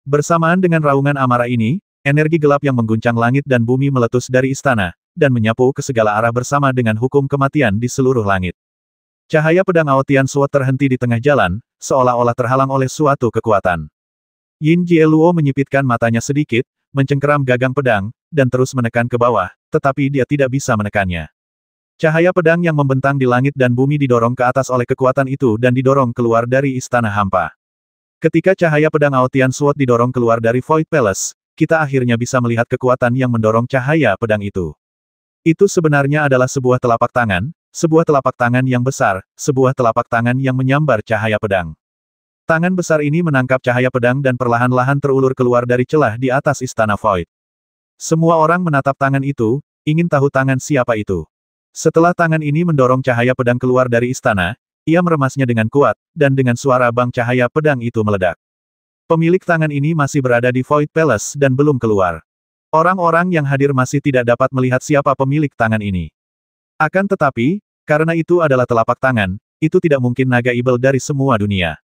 Bersamaan dengan raungan amarah ini, energi gelap yang mengguncang langit dan bumi meletus dari istana, dan menyapu ke segala arah bersama dengan hukum kematian di seluruh langit. Cahaya pedang Aotian Sword terhenti di tengah jalan, seolah-olah terhalang oleh suatu kekuatan. Yin Jieluo menyipitkan matanya sedikit, mencengkeram gagang pedang, dan terus menekan ke bawah, tetapi dia tidak bisa menekannya. Cahaya pedang yang membentang di langit dan bumi didorong ke atas oleh kekuatan itu dan didorong keluar dari istana hampa. Ketika cahaya pedang Aotian Sword didorong keluar dari Void Palace, kita akhirnya bisa melihat kekuatan yang mendorong cahaya pedang itu. Itu sebenarnya adalah sebuah telapak tangan yang besar, sebuah telapak tangan yang menyambar cahaya pedang. Tangan besar ini menangkap cahaya pedang dan perlahan-lahan terulur keluar dari celah di atas istana Void. Semua orang menatap tangan itu, ingin tahu tangan siapa itu. Setelah tangan ini mendorong cahaya pedang keluar dari istana, ia meremasnya dengan kuat, dan dengan suara bang cahaya pedang itu meledak. Pemilik tangan ini masih berada di Void Palace dan belum keluar. Orang-orang yang hadir masih tidak dapat melihat siapa pemilik tangan ini. Akan tetapi, karena itu adalah telapak tangan, itu tidak mungkin naga ibel dari semua dunia.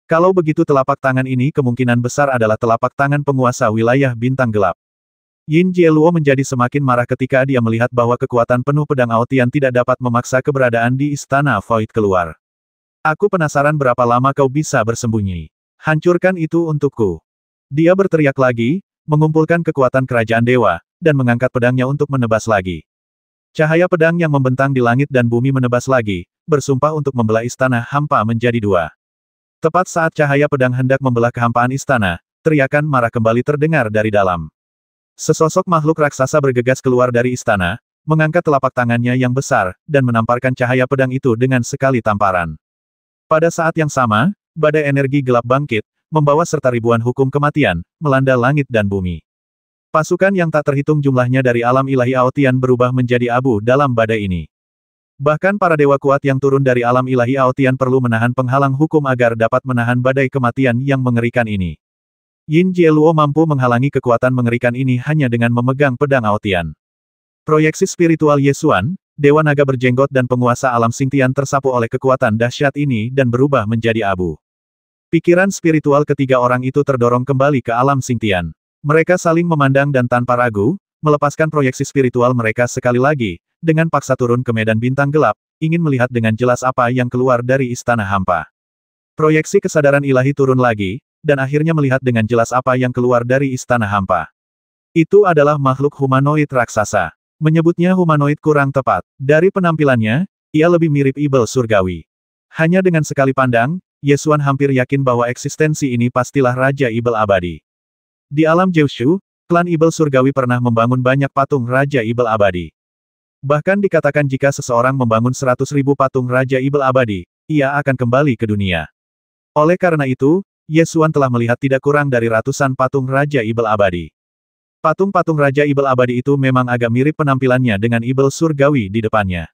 Kalau begitu telapak tangan ini kemungkinan besar adalah telapak tangan penguasa wilayah bintang gelap. Yin Jieluo menjadi semakin marah ketika dia melihat bahwa kekuatan penuh pedang Aotian tidak dapat memaksa keberadaan di istana Void keluar. Aku penasaran berapa lama kau bisa bersembunyi. Hancurkan itu untukku. Dia berteriak lagi, mengumpulkan kekuatan kerajaan dewa, dan mengangkat pedangnya untuk menebas lagi. Cahaya pedang yang membentang di langit dan bumi menebas lagi, bersumpah untuk membelah istana hampa menjadi dua. Tepat saat cahaya pedang hendak membelah kehampaan istana, teriakan marah kembali terdengar dari dalam. Sesosok makhluk raksasa bergegas keluar dari istana, mengangkat telapak tangannya yang besar, dan menamparkan cahaya pedang itu dengan sekali tamparan. Pada saat yang sama, badai energi gelap bangkit, membawa serta ribuan hukum kematian, melanda langit dan bumi. Pasukan yang tak terhitung jumlahnya dari alam ilahi Aotian berubah menjadi abu dalam badai ini. Bahkan para dewa kuat yang turun dari alam ilahi Aotian perlu menahan penghalang hukum agar dapat menahan badai kematian yang mengerikan ini. Yin Jieluo mampu menghalangi kekuatan mengerikan ini hanya dengan memegang pedang Aotian. Proyeksi spiritual Ye Xuan, dewa naga berjenggot dan penguasa alam Xingtian tersapu oleh kekuatan dahsyat ini dan berubah menjadi abu. Pikiran spiritual ketiga orang itu terdorong kembali ke alam Xingtian. Mereka saling memandang dan tanpa ragu, melepaskan proyeksi spiritual mereka sekali lagi, dengan paksa turun ke medan bintang gelap, ingin melihat dengan jelas apa yang keluar dari istana hampa. Proyeksi kesadaran ilahi turun lagi, dan akhirnya melihat dengan jelas apa yang keluar dari istana hampa. Itu adalah makhluk humanoid raksasa. Menyebutnya humanoid kurang tepat. Dari penampilannya, ia lebih mirip ibel surgawi. Hanya dengan sekali pandang, Ye Xuan hampir yakin bahwa eksistensi ini pastilah Raja Ibel Abadi. Di alam Jiushu, klan Ibel Surgawi pernah membangun banyak patung Raja Ibel Abadi. Bahkan dikatakan jika seseorang membangun 100.000 patung Raja Ibel Abadi, ia akan kembali ke dunia. Oleh karena itu, Ye Xuan telah melihat tidak kurang dari ratusan patung Raja Ibel Abadi. Patung-patung Raja Ibel Abadi itu memang agak mirip penampilannya dengan Ibel Surgawi di depannya.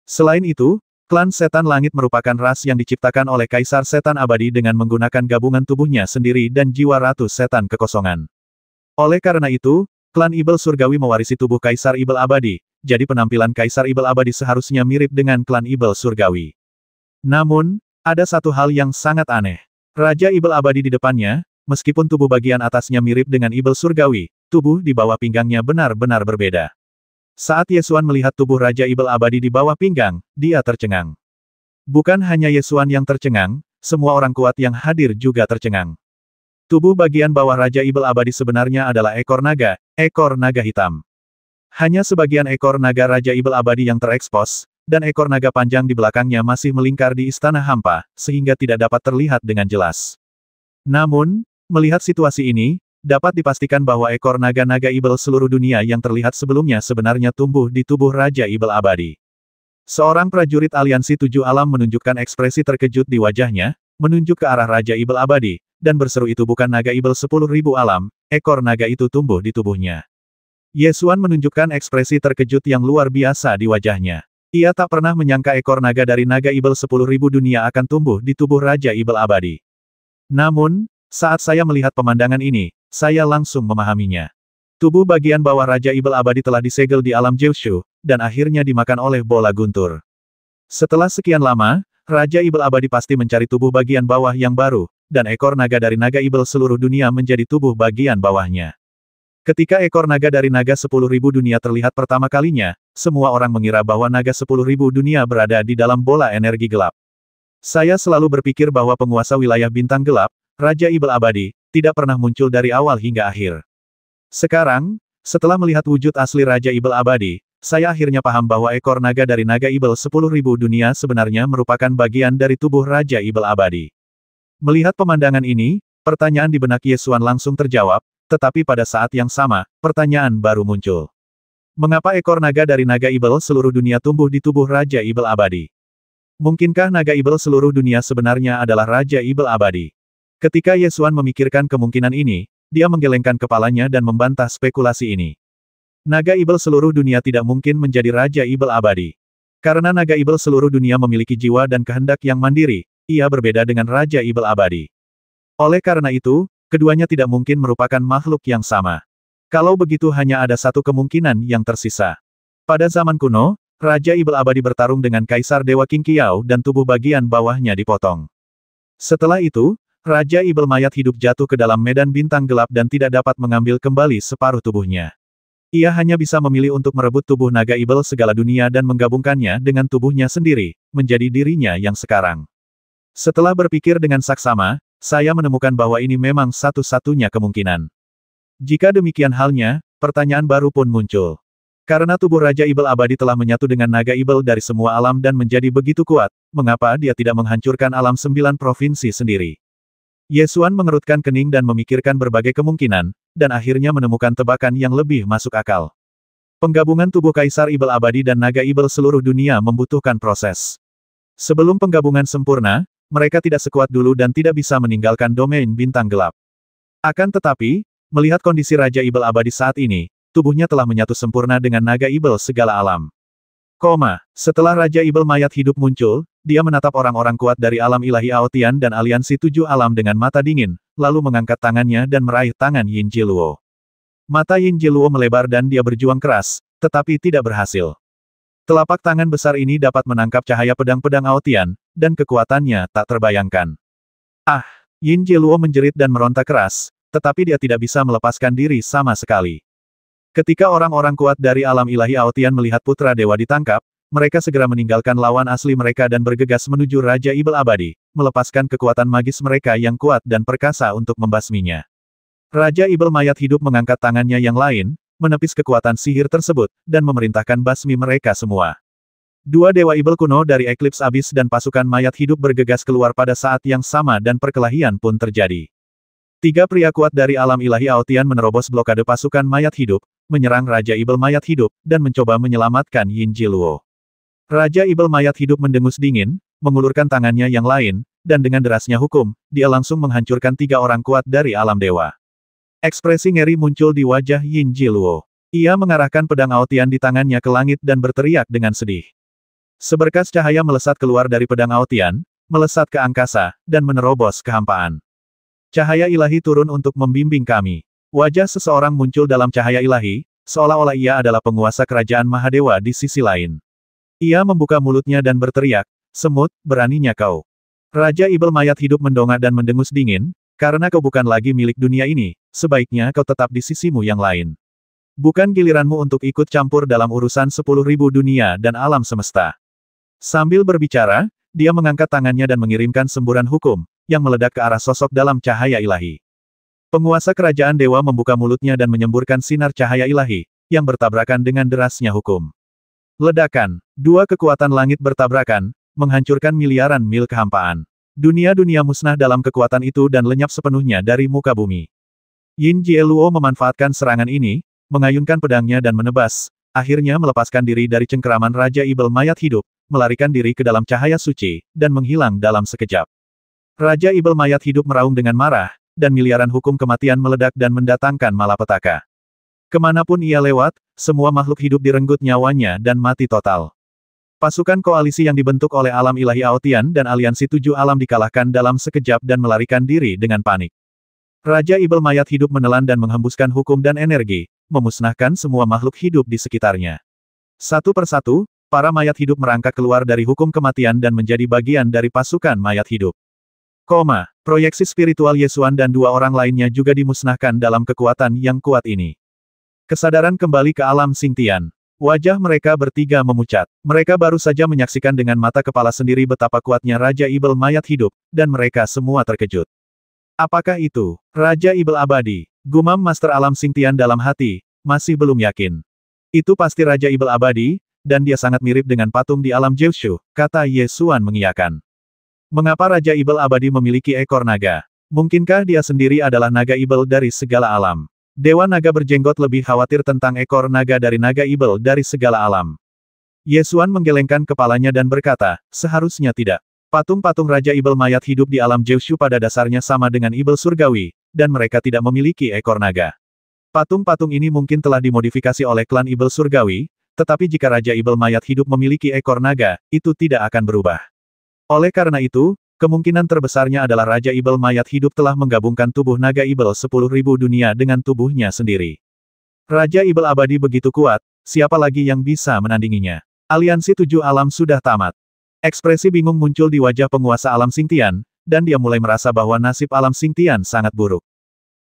Selain itu, klan Setan Langit merupakan ras yang diciptakan oleh Kaisar Setan Abadi dengan menggunakan gabungan tubuhnya sendiri dan jiwa ratus setan kekosongan. Oleh karena itu, klan Ibel Surgawi mewarisi tubuh Kaisar Ibel Abadi, jadi penampilan Kaisar Ibel Abadi seharusnya mirip dengan klan Ibel Surgawi. Namun, ada satu hal yang sangat aneh. Raja Ibel Abadi di depannya, meskipun tubuh bagian atasnya mirip dengan Ibel Surgawi, tubuh di bawah pinggangnya benar-benar berbeda. Saat Yesuan melihat tubuh Raja Ibel abadi di bawah pinggang, dia tercengang. Bukan hanya Yesuan yang tercengang, semua orang kuat yang hadir juga tercengang. Tubuh bagian bawah Raja Ibel abadi sebenarnya adalah ekor naga hitam. Hanya sebagian ekor naga Raja Ibel abadi yang terekspos, dan ekor naga panjang di belakangnya masih melingkar di istana hampa, sehingga tidak dapat terlihat dengan jelas. Namun, melihat situasi ini, dapat dipastikan bahwa ekor naga-naga Ibel seluruh dunia yang terlihat sebelumnya sebenarnya tumbuh di tubuh Raja Ibel abadi. Seorang prajurit aliansi 7 alam menunjukkan ekspresi terkejut di wajahnya, menunjuk ke arah Raja Ibel abadi, dan berseru itu bukan naga Ibel 10.000 alam, ekor naga itu tumbuh di tubuhnya. Yesuan menunjukkan ekspresi terkejut yang luar biasa di wajahnya. Ia tak pernah menyangka ekor naga dari naga Ibel 10.000 dunia akan tumbuh di tubuh Raja Ibel abadi. Namun, saat saya melihat pemandangan ini, saya langsung memahaminya. Tubuh bagian bawah Raja Ibel abadi telah disegel di alam Jiushu, dan akhirnya dimakan oleh bola guntur. Setelah sekian lama, Raja Ibel abadi pasti mencari tubuh bagian bawah yang baru, dan ekor naga dari naga Ibel seluruh dunia menjadi tubuh bagian bawahnya. Ketika ekor naga dari naga 10.000 dunia terlihat pertama kalinya, semua orang mengira bahwa naga 10.000 dunia berada di dalam bola energi gelap. Saya selalu berpikir bahwa penguasa wilayah bintang gelap, Raja Ibel abadi, tidak pernah muncul dari awal hingga akhir. Sekarang, setelah melihat wujud asli Raja Ibel abadi, saya akhirnya paham bahwa ekor naga dari naga Ibel 10.000 dunia sebenarnya merupakan bagian dari tubuh Raja Ibel abadi. Melihat pemandangan ini, pertanyaan di benak Yesuan langsung terjawab, tetapi pada saat yang sama, pertanyaan baru muncul. Mengapa ekor naga dari naga Ibel seluruh dunia tumbuh di tubuh Raja Ibel abadi? Mungkinkah naga Ibel seluruh dunia sebenarnya adalah Raja Ibel abadi? Ketika Yesuan memikirkan kemungkinan ini, dia menggelengkan kepalanya dan membantah spekulasi ini. Naga Ibel seluruh dunia tidak mungkin menjadi Raja Ibel abadi. Karena naga Ibel seluruh dunia memiliki jiwa dan kehendak yang mandiri, ia berbeda dengan Raja Ibel abadi. Oleh karena itu, keduanya tidak mungkin merupakan makhluk yang sama. Kalau begitu hanya ada satu kemungkinan yang tersisa. Pada zaman kuno, Raja Ibel abadi bertarung dengan Kaisar Dewa Qing Qiao dan tubuh bagian bawahnya dipotong. Setelah itu, Raja Ibel mayat hidup jatuh ke dalam medan bintang gelap dan tidak dapat mengambil kembali separuh tubuhnya. Ia hanya bisa memilih untuk merebut tubuh naga Ibel segala dunia dan menggabungkannya dengan tubuhnya sendiri, menjadi dirinya yang sekarang. Setelah berpikir dengan saksama, saya menemukan bahwa ini memang satu-satunya kemungkinan. Jika demikian halnya, pertanyaan baru pun muncul. Karena tubuh Raja Ibel abadi telah menyatu dengan naga Ibel dari semua alam dan menjadi begitu kuat, mengapa dia tidak menghancurkan alam 9 provinsi sendiri? Yesuan mengerutkan kening dan memikirkan berbagai kemungkinan, dan akhirnya menemukan tebakan yang lebih masuk akal. Penggabungan tubuh Kaisar Ibel abadi dan naga Ibel seluruh dunia membutuhkan proses. Sebelum penggabungan sempurna, mereka tidak sekuat dulu dan tidak bisa meninggalkan domain bintang gelap. Akan tetapi, melihat kondisi Raja Ibel abadi saat ini, tubuhnya telah menyatu sempurna dengan naga Ibel segala alam. Setelah Raja Ibel mayat hidup muncul, dia menatap orang-orang kuat dari alam ilahi Aotian dan aliansi 7 alam dengan mata dingin, lalu mengangkat tangannya dan meraih tangan Yin Jiluo. Mata Yin Jiluo melebar dan dia berjuang keras, tetapi tidak berhasil. Telapak tangan besar ini dapat menangkap cahaya pedang-pedang Aotian, dan kekuatannya tak terbayangkan. Ah! Yin Jiluo menjerit dan meronta keras, tetapi dia tidak bisa melepaskan diri sama sekali. Ketika orang-orang kuat dari alam ilahi Aotian melihat putra dewa ditangkap, mereka segera meninggalkan lawan asli mereka dan bergegas menuju Raja Ibel abadi, melepaskan kekuatan magis mereka yang kuat dan perkasa untuk membasminya. Raja Ibel mayat hidup mengangkat tangannya yang lain, menepis kekuatan sihir tersebut, dan memerintahkan basmi mereka semua. Dua dewa Ibel kuno dari Eclipse Abyss dan pasukan mayat hidup bergegas keluar pada saat yang sama dan perkelahian pun terjadi. 3 pria kuat dari alam ilahi Aotian menerobos blokade pasukan mayat hidup, menyerang Raja Ibel mayat hidup, dan mencoba menyelamatkan Yin Jiluo. Raja Ibel mayat hidup mendengus dingin, mengulurkan tangannya yang lain, dan dengan derasnya hukum, dia langsung menghancurkan 3 orang kuat dari alam dewa. Ekspresi ngeri muncul di wajah Yin Jiluo. Ia mengarahkan pedang Aotian di tangannya ke langit dan berteriak dengan sedih. Seberkas cahaya melesat keluar dari pedang Aotian, melesat ke angkasa, dan menerobos kehampaan. Cahaya ilahi turun untuk membimbing kami. Wajah seseorang muncul dalam cahaya ilahi, seolah-olah ia adalah penguasa kerajaan Mahadewa di sisi lain. Ia membuka mulutnya dan berteriak, "Semut, beraninya kau." Raja Ibel mayat hidup mendongak dan mendengus dingin, Karena kau bukan lagi milik dunia ini, sebaiknya kau tetap di sisimu yang lain. Bukan giliranmu untuk ikut campur dalam urusan 10.000 dunia dan alam semesta. Sambil berbicara, dia mengangkat tangannya dan mengirimkan semburan hukum, yang meledak ke arah sosok dalam cahaya ilahi. Penguasa kerajaan dewa membuka mulutnya dan menyemburkan sinar cahaya ilahi, yang bertabrakan dengan derasnya hukum. Ledakan, dua kekuatan langit bertabrakan, menghancurkan miliaran mil kehampaan. Dunia-dunia musnah dalam kekuatan itu dan lenyap sepenuhnya dari muka bumi. Yin Jieluo memanfaatkan serangan ini, mengayunkan pedangnya dan menebas, akhirnya melepaskan diri dari cengkeraman Raja Ibel mayat hidup, melarikan diri ke dalam cahaya suci, dan menghilang dalam sekejap. Raja Ibel mayat hidup meraung dengan marah, dan miliaran hukum kematian meledak dan mendatangkan malapetaka. Kemanapun ia lewat, semua makhluk hidup direnggut nyawanya dan mati total. Pasukan koalisi yang dibentuk oleh alam ilahi Aotian dan aliansi 7 alam dikalahkan dalam sekejap dan melarikan diri dengan panik. Raja Ibel mayat hidup menelan dan menghembuskan hukum dan energi, memusnahkan semua makhluk hidup di sekitarnya. Satu persatu, para mayat hidup merangkak keluar dari hukum kematian dan menjadi bagian dari pasukan mayat hidup. Proyeksi spiritual Yesuan dan 2 orang lainnya juga dimusnahkan dalam kekuatan yang kuat ini. Kesadaran kembali ke alam Xingtian. Wajah mereka bertiga memucat. Mereka baru saja menyaksikan dengan mata kepala sendiri betapa kuatnya Raja Ibel mayat hidup, dan mereka semua terkejut. Apakah itu Raja Ibel abadi? Gumam Master Alam Xingtian dalam hati, masih belum yakin. Itu pasti Raja Ibel abadi, dan dia sangat mirip dengan patung di alam Jiushu, kata Yesuan mengiyakan. Mengapa Raja Ibel abadi memiliki ekor naga? Mungkinkah dia sendiri adalah naga Ibel dari segala alam? Dewa naga berjenggot lebih khawatir tentang ekor naga dari naga Ibel dari segala alam. Yesuan menggelengkan kepalanya dan berkata, seharusnya tidak. Patung-patung Raja Ibel mayat hidup di alam Jiushu pada dasarnya sama dengan Ibel surgawi, dan mereka tidak memiliki ekor naga. Patung-patung ini mungkin telah dimodifikasi oleh klan Ibel surgawi, tetapi jika Raja Ibel mayat hidup memiliki ekor naga, itu tidak akan berubah. Oleh karena itu, kemungkinan terbesarnya adalah Raja Ibel mayat hidup telah menggabungkan tubuh naga Ibel 10.000 dunia dengan tubuhnya sendiri. Raja Ibel abadi begitu kuat, siapa lagi yang bisa menandinginya? Aliansi 7 alam sudah tamat. Ekspresi bingung muncul di wajah penguasa alam Xingtian, dan dia mulai merasa bahwa nasib alam Xingtian sangat buruk.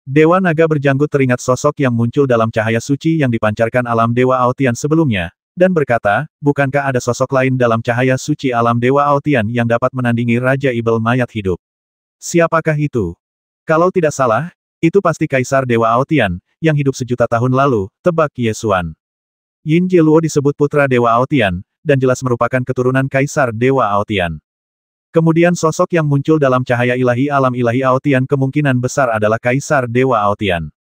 Dewa naga berjanggut teringat sosok yang muncul dalam cahaya suci yang dipancarkan alam Dewa Aotian sebelumnya, dan berkata, bukankah ada sosok lain dalam cahaya suci alam Dewa Aotian yang dapat menandingi Raja Ibel mayat hidup? Siapakah itu? Kalau tidak salah, itu pasti Kaisar Dewa Aotian, yang hidup sejuta tahun lalu, tebak Yesuan. Yin Jieluo disebut putra Dewa Aotian, dan jelas merupakan keturunan Kaisar Dewa Aotian. Kemudian sosok yang muncul dalam cahaya ilahi alam ilahi Aotian kemungkinan besar adalah Kaisar Dewa Aotian.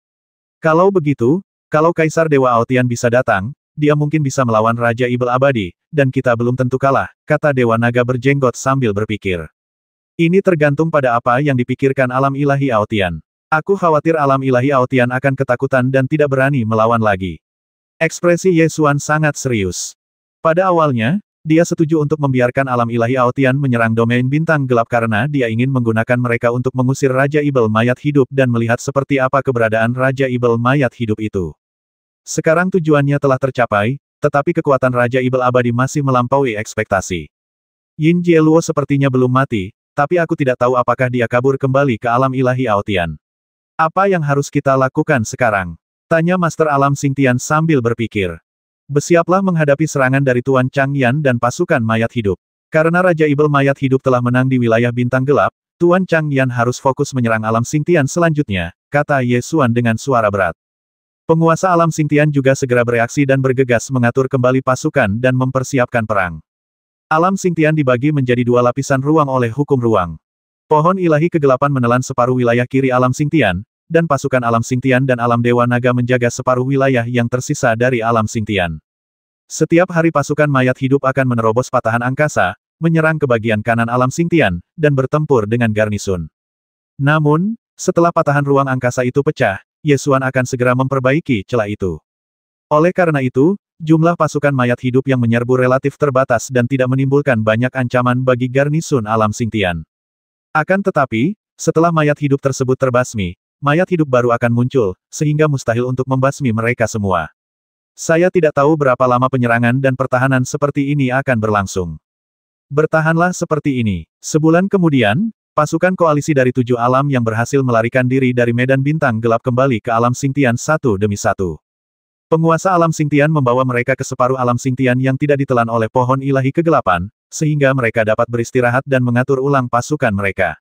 Kalau begitu, kalau Kaisar Dewa Aotian bisa datang, dia mungkin bisa melawan Raja Ibel abadi, dan kita belum tentu kalah, kata Dewa Naga berjenggot sambil berpikir. Ini tergantung pada apa yang dipikirkan alam ilahi Aotian. Aku khawatir alam ilahi Aotian akan ketakutan dan tidak berani melawan lagi. Ekspresi Yesuan sangat serius. Pada awalnya, dia setuju untuk membiarkan alam ilahi Aotian menyerang domain bintang gelap karena dia ingin menggunakan mereka untuk mengusir Raja Ibel mayat hidup dan melihat seperti apa keberadaan Raja Ibel mayat hidup itu. Sekarang tujuannya telah tercapai, tetapi kekuatan Raja Ibel abadi masih melampaui ekspektasi. Yin Jieluo sepertinya belum mati, tapi aku tidak tahu apakah dia kabur kembali ke alam ilahi Aotian. Apa yang harus kita lakukan sekarang? Tanya Master Alam Xingtian sambil berpikir. Bersiaplah menghadapi serangan dari Tuan Changyan dan pasukan mayat hidup. Karena Raja Ibel mayat hidup telah menang di wilayah bintang gelap, Tuan Changyan harus fokus menyerang alam Xingtian selanjutnya, kata Yesuan dengan suara berat. Penguasa alam Xingtian juga segera bereaksi dan bergegas mengatur kembali pasukan dan mempersiapkan perang. Alam Xingtian dibagi menjadi 2 lapisan ruang oleh hukum ruang. Pohon ilahi kegelapan menelan separuh wilayah kiri alam Xingtian, dan pasukan alam Xingtian dan alam Dewa Naga menjaga separuh wilayah yang tersisa dari alam Xingtian. Setiap hari pasukan mayat hidup akan menerobos patahan angkasa, menyerang ke bagian kanan alam Xingtian, dan bertempur dengan garnisun. Namun, setelah patahan ruang angkasa itu pecah, Yesuan akan segera memperbaiki celah itu. Oleh karena itu, jumlah pasukan mayat hidup yang menyerbu relatif terbatas dan tidak menimbulkan banyak ancaman bagi garnisun alam Xingtian. Akan tetapi, setelah mayat hidup tersebut terbasmi, mayat hidup baru akan muncul, sehingga mustahil untuk membasmi mereka semua. Saya tidak tahu berapa lama penyerangan dan pertahanan seperti ini akan berlangsung. Bertahanlah seperti ini. Sebulan kemudian, Pasukan koalisi dari 7 alam yang berhasil melarikan diri dari medan bintang gelap kembali ke alam Xingtian satu demi satu. Penguasa alam Xingtian membawa mereka ke separuh alam Xingtian yang tidak ditelan oleh pohon ilahi kegelapan, sehingga mereka dapat beristirahat dan mengatur ulang pasukan mereka.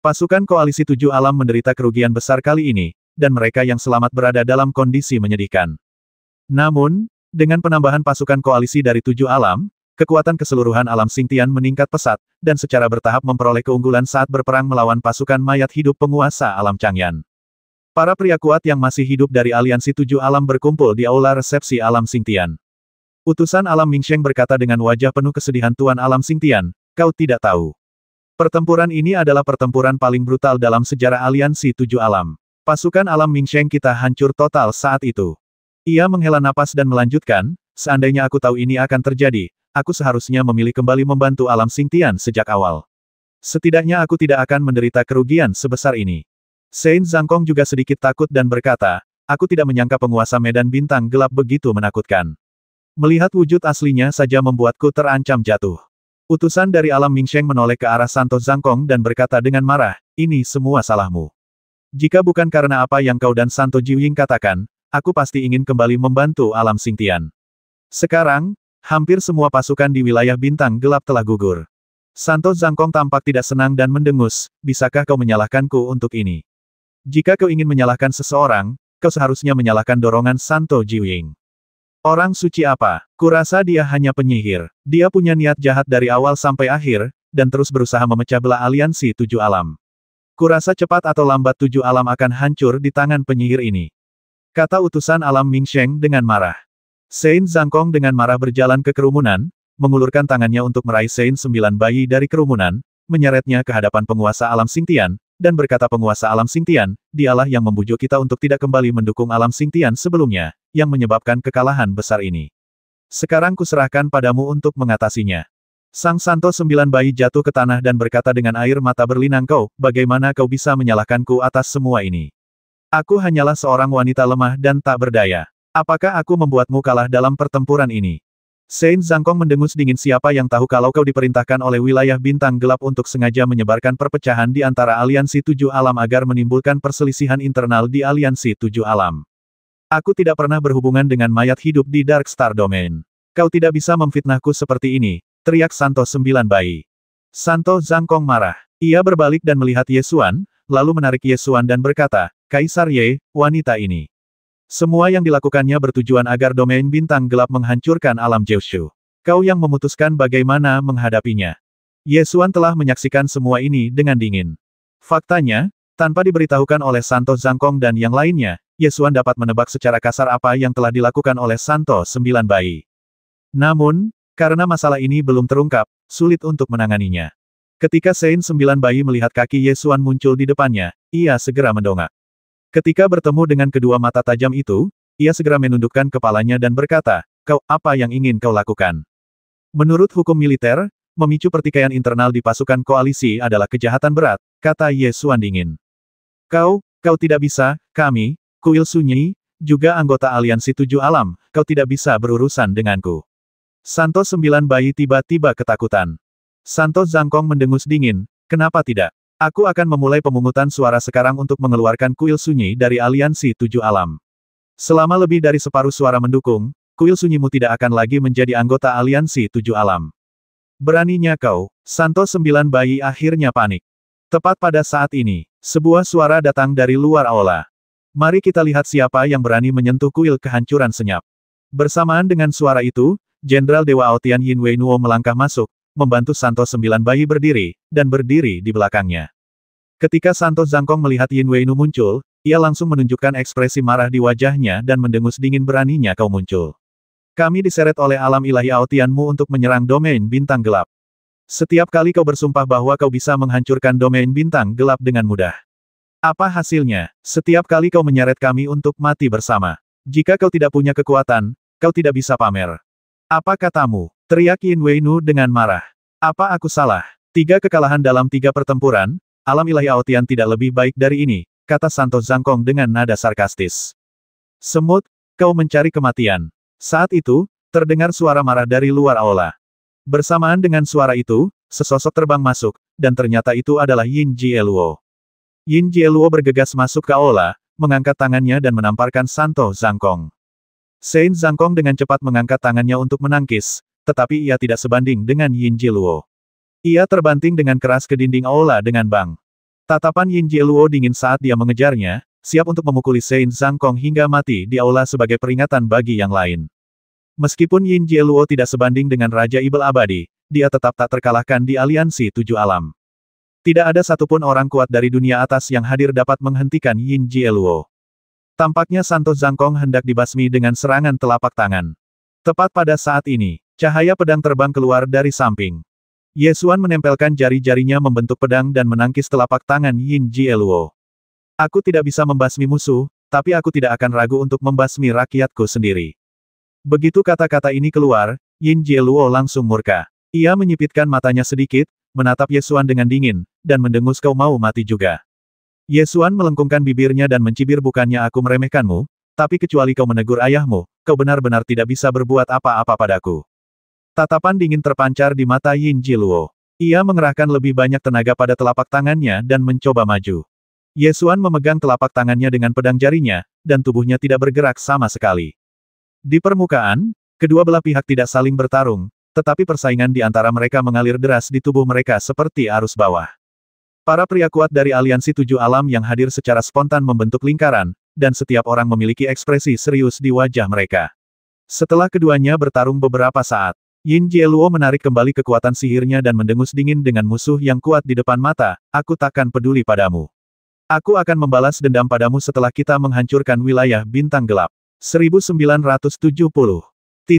Pasukan koalisi 7 alam menderita kerugian besar kali ini, dan mereka yang selamat berada dalam kondisi menyedihkan. Namun, dengan penambahan pasukan koalisi dari 7 alam, kekuatan keseluruhan alam Xingtian meningkat pesat, dan secara bertahap memperoleh keunggulan saat berperang melawan pasukan mayat hidup penguasa alam Changyan. Para pria kuat yang masih hidup dari aliansi 7 alam berkumpul di aula resepsi alam Xingtian. Utusan alam Mingsheng berkata dengan wajah penuh kesedihan, Tuan alam Xingtian, kau tidak tahu. Pertempuran ini adalah pertempuran paling brutal dalam sejarah aliansi 7 alam. Pasukan alam Mingsheng kita hancur total saat itu. Ia menghela napas dan melanjutkan, seandainya aku tahu ini akan terjadi, aku seharusnya memilih kembali membantu alam Xingtian sejak awal. Setidaknya aku tidak akan menderita kerugian sebesar ini. Sein Zhangkong juga sedikit takut dan berkata, aku tidak menyangka penguasa medan bintang gelap begitu menakutkan. Melihat wujud aslinya saja membuatku terancam jatuh. Utusan dari alam Mingsheng menoleh ke arah Santo Zhangkong dan berkata dengan marah, ini semua salahmu. Jika bukan karena apa yang kau dan Santo Jiuying katakan, aku pasti ingin kembali membantu alam Xingtian. Sekarang, hampir semua pasukan di wilayah bintang gelap telah gugur. Santo Zhangkong tampak tidak senang dan mendengus, bisakah kau menyalahkanku untuk ini? Jika kau ingin menyalahkan seseorang, kau seharusnya menyalahkan dorongan Santo Jiuying. Orang suci apa? Kurasa dia hanya penyihir. Dia punya niat jahat dari awal sampai akhir, dan terus berusaha memecah belah aliansi 7 alam. Kurasa cepat atau lambat 7 alam akan hancur di tangan penyihir ini. Kata utusan alam Mingsheng dengan marah. Sein Zhangkong dengan marah berjalan ke kerumunan, mengulurkan tangannya untuk meraih Sein 9 bayi dari kerumunan, menyeretnya ke hadapan penguasa alam Xingtian, dan berkata penguasa alam Xingtian, dialah yang membujuk kita untuk tidak kembali mendukung alam Xingtian sebelumnya, yang menyebabkan kekalahan besar ini. Sekarang kuserahkan padamu untuk mengatasinya. Sang Santo 9 bayi jatuh ke tanah dan berkata dengan air mata berlinang, bagaimana kau bisa menyalahkanku atas semua ini? Aku hanyalah seorang wanita lemah dan tak berdaya. Apakah aku membuatmu kalah dalam pertempuran ini? Sein Zhangkong mendengus dingin, siapa yang tahu kalau kau diperintahkan oleh wilayah bintang gelap untuk sengaja menyebarkan perpecahan di antara aliansi 7 alam agar menimbulkan perselisihan internal di aliansi 7 alam. Aku tidak pernah berhubungan dengan mayat hidup di Dark Star Domain. Kau tidak bisa memfitnahku seperti ini, teriak Santo 9 bayi. Santo Zhangkong marah. Ia berbalik dan melihat Ye Xuan, lalu menarik Ye Xuan dan berkata, Kaisar Ye, wanita ini. Semua yang dilakukannya bertujuan agar domain bintang gelap menghancurkan alam Jiushu. Kau yang memutuskan bagaimana menghadapinya. Ye Xuan telah menyaksikan semua ini dengan dingin. Faktanya, tanpa diberitahukan oleh Santo Zhangkong dan yang lainnya, Ye Xuan dapat menebak secara kasar apa yang telah dilakukan oleh Santo 9 bayi. Namun, karena masalah ini belum terungkap, sulit untuk menanganinya. Ketika Sein 9 bayi melihat kaki Ye Xuan muncul di depannya, ia segera mendongak. Ketika bertemu dengan kedua mata tajam itu, ia segera menundukkan kepalanya dan berkata, apa yang ingin kau lakukan? Menurut hukum militer, memicu pertikaian internal di pasukan koalisi adalah kejahatan berat, kata Ye Xuan dingin. Kau tidak bisa, kami, Kuil Sunyi, juga anggota aliansi 7 alam, kau tidak bisa berurusan denganku. Santo 9 bayi tiba-tiba ketakutan. Santo Zhangkong mendengus dingin, kenapa tidak? Aku akan memulai pemungutan suara sekarang untuk mengeluarkan Kuil Sunyi dari aliansi 7 alam. Selama lebih dari separuh suara mendukung, Kuil Sunyimu tidak akan lagi menjadi anggota aliansi 7 alam. Beraninya kau, Santo 9 bayi akhirnya panik. Tepat pada saat ini, sebuah suara datang dari luar aula. Mari kita lihat siapa yang berani menyentuh kuil kehancuran senyap. Bersamaan dengan suara itu, Jenderal Dewa Aotian Yin Wei Nuo melangkah masuk, membantu Santo 9 bayi berdiri, dan berdiri di belakangnya. Ketika Santo Zhangkong melihat Yin Wei Nu muncul, ia langsung menunjukkan ekspresi marah di wajahnya dan mendengus dingin, beraninya kau muncul. Kami diseret oleh alam ilahi Aotianmu untuk menyerang domain bintang gelap. Setiap kali kau bersumpah bahwa kau bisa menghancurkan domain bintang gelap dengan mudah. Apa hasilnya? Setiap kali kau menyeret kami untuk mati bersama. Jika kau tidak punya kekuatan, kau tidak bisa pamer. Apa katamu? Teriak Yin Wei Nu dengan marah. Apa aku salah? 3 kekalahan dalam 3 pertempuran, alam ilahi Aotian tidak lebih baik dari ini, kata Santo Zhangkong dengan nada sarkastis. Semut, kau mencari kematian. Saat itu, terdengar suara marah dari luar aula. Bersamaan dengan suara itu, sesosok terbang masuk, dan ternyata itu adalah Yin Jieluo. Yin Jieluo bergegas masuk ke aula, mengangkat tangannya dan menamparkan Santo Zhangkong. Saint Zhangkong dengan cepat mengangkat tangannya untuk menangkis, tetapi ia tidak sebanding dengan Yin Jieluo. Ia terbanting dengan keras ke dinding aula dengan bang. Tatapan Yin Jieluo dingin saat dia mengejarnya, siap untuk memukuli Saint Zhangkong hingga mati di aula sebagai peringatan bagi yang lain. Meskipun Yin Jieluo tidak sebanding dengan Raja Ibel Abadi, dia tetap tak terkalahkan di aliansi 7 alam. Tidak ada satupun orang kuat dari dunia atas yang hadir dapat menghentikan Yin Jieluo. Tampaknya Santo Zhangkong hendak dibasmi dengan serangan telapak tangan. Tepat pada saat ini, cahaya pedang terbang keluar dari samping. Ye Xuan menempelkan jari-jarinya membentuk pedang dan menangkis telapak tangan Yin Jieluo. Aku tidak bisa membasmi musuh, tapi aku tidak akan ragu untuk membasmi rakyatku sendiri. Begitu kata-kata ini keluar, Yin Jieluo langsung murka. Ia menyipitkan matanya sedikit, menatap Ye Xuan dengan dingin, dan mendengus kau mau mati juga. Ye Xuan melengkungkan bibirnya dan mencibir bukannya aku meremehkanmu, tapi kecuali kau menegur ayahmu, kau benar-benar tidak bisa berbuat apa-apa padaku. Tatapan dingin terpancar di mata Yin Jieluo. Ia mengerahkan lebih banyak tenaga pada telapak tangannya dan mencoba maju. Ye Xuan memegang telapak tangannya dengan pedang jarinya, dan tubuhnya tidak bergerak sama sekali. Di permukaan, kedua belah pihak tidak saling bertarung, tetapi persaingan di antara mereka mengalir deras di tubuh mereka seperti arus bawah. Para pria kuat dari aliansi 7 alam yang hadir secara spontan membentuk lingkaran, dan setiap orang memiliki ekspresi serius di wajah mereka. Setelah keduanya bertarung beberapa saat, Yin Jieluo menarik kembali kekuatan sihirnya dan mendengus dingin dengan musuh yang kuat di depan mata, aku takkan peduli padamu. Aku akan membalas dendam padamu setelah kita menghancurkan wilayah bintang gelap. 1970